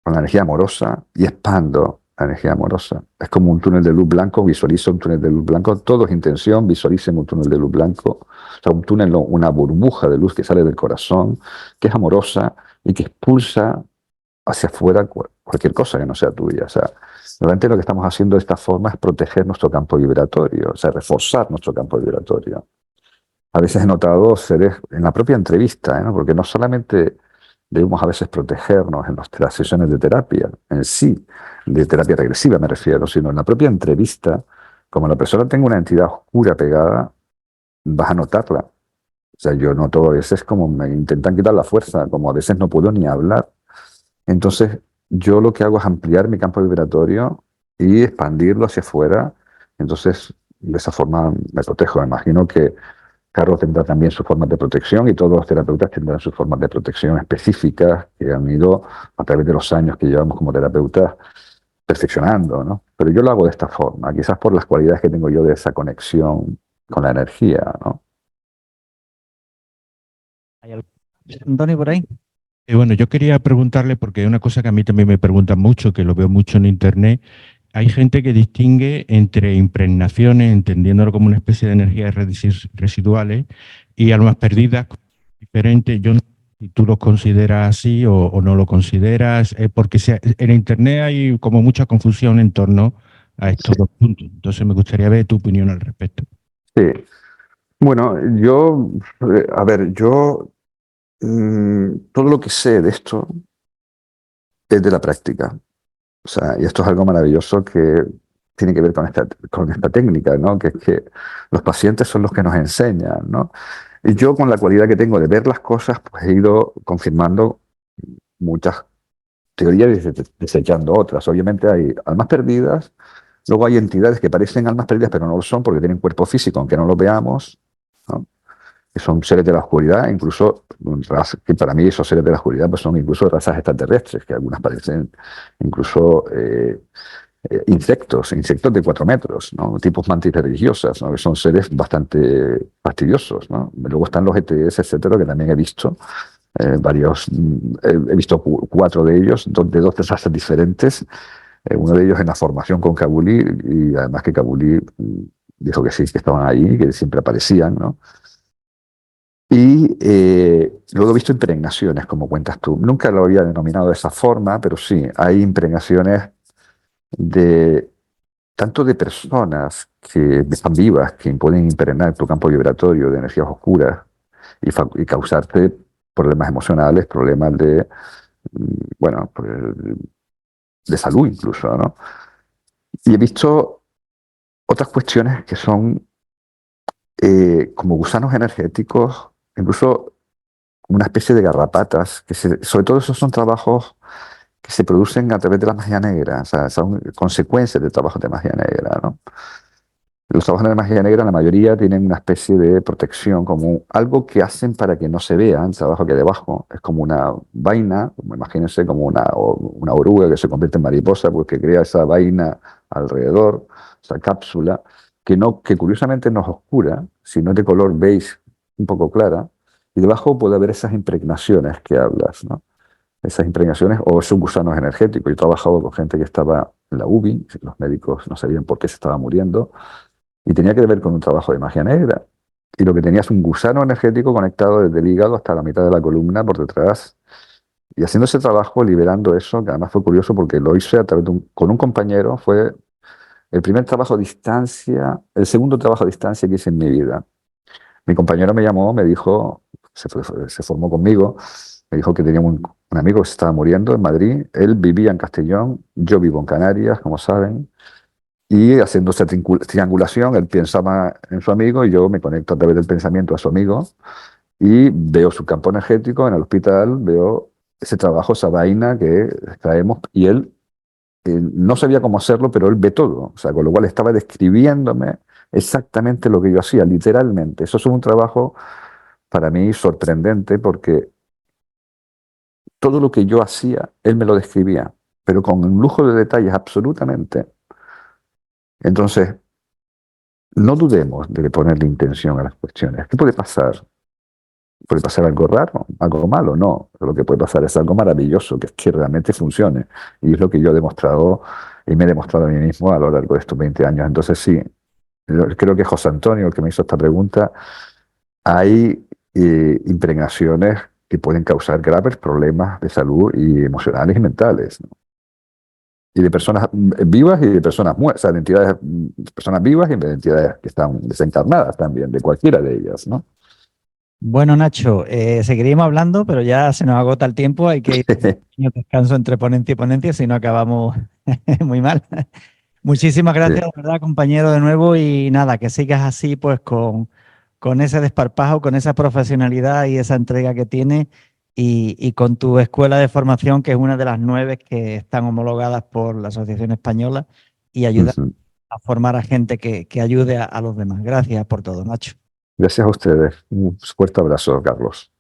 con la energía amorosa y expando la energía amorosa. Es como un túnel de luz blanco, visualizo un túnel de luz blanco, todo es intención, visualicen un túnel de luz blanco, o sea, un túnel, no, una burbuja de luz que sale del corazón, que es amorosa y que expulsa hacia afuera cualquier cosa que no sea tuya. O sea, realmente lo que estamos haciendo de esta forma es proteger nuestro campo vibratorio, o sea, reforzar nuestro campo vibratorio. A veces he notado seres en la propia entrevista, ¿no? Porque no solamente debemos a veces protegernos en las sesiones de terapia, en sí, de terapia regresiva me refiero, sino en la propia entrevista, como la persona tenga una entidad oscura pegada, vas a notarla. O sea, yo noto a veces como me intentan quitar la fuerza, como a veces no puedo ni hablar. Entonces, yo lo que hago es ampliar mi campo vibratorio y expandirlo hacia afuera. Entonces, de esa forma me protejo. Me imagino que Carlos tendrá también sus formas de protección y todos los terapeutas tendrán sus formas de protección específicas que han ido a través de los años que llevamos como terapeutas perfeccionando, ¿no? Pero yo lo hago de esta forma, quizás por las cualidades que tengo yo de esa conexión con la energía, ¿no? ¿Hay Antonio por ahí? Bueno, yo quería preguntarle, porque hay una cosa que a mí también me preguntan mucho, que lo veo mucho en Internet. Hay gente que distingue entre impregnaciones, entendiéndolo como una especie de energías residuales, y almas perdidas diferentes. Yo no sé si tú lo consideras así o no lo consideras, porque en Internet hay como mucha confusión en torno a estos dos puntos. Entonces me gustaría ver tu opinión al respecto. Sí. Bueno, yo, a ver, yo todo lo que sé de esto es de la práctica. O sea, y esto es algo maravilloso que tiene que ver con esta técnica, ¿no? Que es que los pacientes son los que nos enseñan, ¿no? Y yo, con la cualidad que tengo de ver las cosas, pues he ido confirmando muchas teorías y desechando otras. Obviamente hay almas perdidas, luego hay entidades que parecen almas perdidas, pero no lo son porque tienen cuerpo físico, aunque no lo veamos, ¿no? Que son seres de la oscuridad, incluso que para mí esos seres de la oscuridad pues son incluso razas extraterrestres, que algunas parecen incluso insectos de 4 metros, ¿no? Tipos mantis religiosas, ¿no? Que son seres bastante fastidiosos, ¿no? Luego están los ETS, etcétera, que también he visto varios, he visto 4 de ellos, de 2 razas diferentes, uno de ellos en la formación con Kabuli, y además que Kabuli dijo que sí, que estaban ahí, que siempre aparecían, ¿no? Y luego he visto impregnaciones, como cuentas tú. Nunca lo había denominado de esa forma, pero sí, hay impregnaciones de tanto de personas que están vivas, que pueden impregnar tu campo vibratorio de energías oscuras y causarte problemas emocionales, problemas de, bueno, pues, de salud incluso, ¿no? Y he visto otras cuestiones que son como gusanos energéticos, incluso una especie de garrapatas, sobre todo esos son trabajos que se producen a través de la magia negra, o sea, son consecuencias de trabajos de magia negra, ¿no? Los trabajos de magia negra, la mayoría tienen una especie de protección, como algo que hacen para que no se vea el trabajo que hay debajo. Es como una vaina, como imagínense, como una oruga que se convierte en mariposa, pues que crea esa vaina alrededor, esa cápsula, que curiosamente no es oscura, sino de color beige un poco clara, y debajo puede haber esas impregnaciones que hablas, ¿no? Esas impregnaciones o esos gusanos energéticos. Yo he trabajado con gente que estaba en la UBI, los médicos no sabían por qué se estaba muriendo, y tenía que ver con un trabajo de magia negra. Y lo que tenía es un gusano energético conectado desde el hígado hasta la mitad de la columna por detrás. Y haciendo ese trabajo, liberando eso, que además fue curioso porque lo hice a través con un compañero, fue el primer trabajo a distancia, el segundo trabajo a distancia que hice en mi vida. Mi compañero me llamó, me dijo, se formó conmigo, me dijo que tenía un amigo que se estaba muriendo en Madrid, él vivía en Castellón, yo vivo en Canarias, como saben, y haciendo esa triangulación, él pensaba en su amigo y yo me conecto a través del pensamiento a su amigo y veo su campo energético en el hospital, veo ese trabajo, esa vaina que traemos y él no sabía cómo hacerlo, pero él ve todo, o sea, con lo cual estaba describiéndome exactamente lo que yo hacía, literalmente. Eso es un trabajo para mí sorprendente porque todo lo que yo hacía, él me lo describía, pero con un lujo de detalles absolutamente. Entonces, no dudemos de ponerle intención a las cuestiones. ¿Qué puede pasar? ¿Puede pasar algo raro? ¿Algo malo? No. Lo que puede pasar es algo maravilloso, que es que realmente funcione. Y es lo que yo he demostrado y me he demostrado a mí mismo a lo largo de estos 20 años. Entonces sí, yo creo que José Antonio, el que me hizo esta pregunta, hay impregnaciones que pueden causar graves problemas de salud y emocionales y mentales, ¿no? Y de personas vivas y de personas muertas, o sea, de entidades, personas vivas y de entidades que están desencarnadas también, de cualquiera de ellas, ¿no? Bueno, Nacho, seguiríamos hablando, pero ya se nos agota el tiempo. Hay que ir a un pequeño descanso entre ponencia y ponencia, si no acabamos muy mal. Muchísimas gracias, de verdad, compañero, de nuevo. Y nada, que sigas así, pues con ese desparpajo, con esa profesionalidad y esa entrega que tienes y con tu escuela de formación, que es una de las 9 que están homologadas por la Asociación Española y ayuda a formar a gente que ayude a los demás. Gracias por todo, Nacho. Gracias a ustedes. Un fuerte abrazo, Carlos.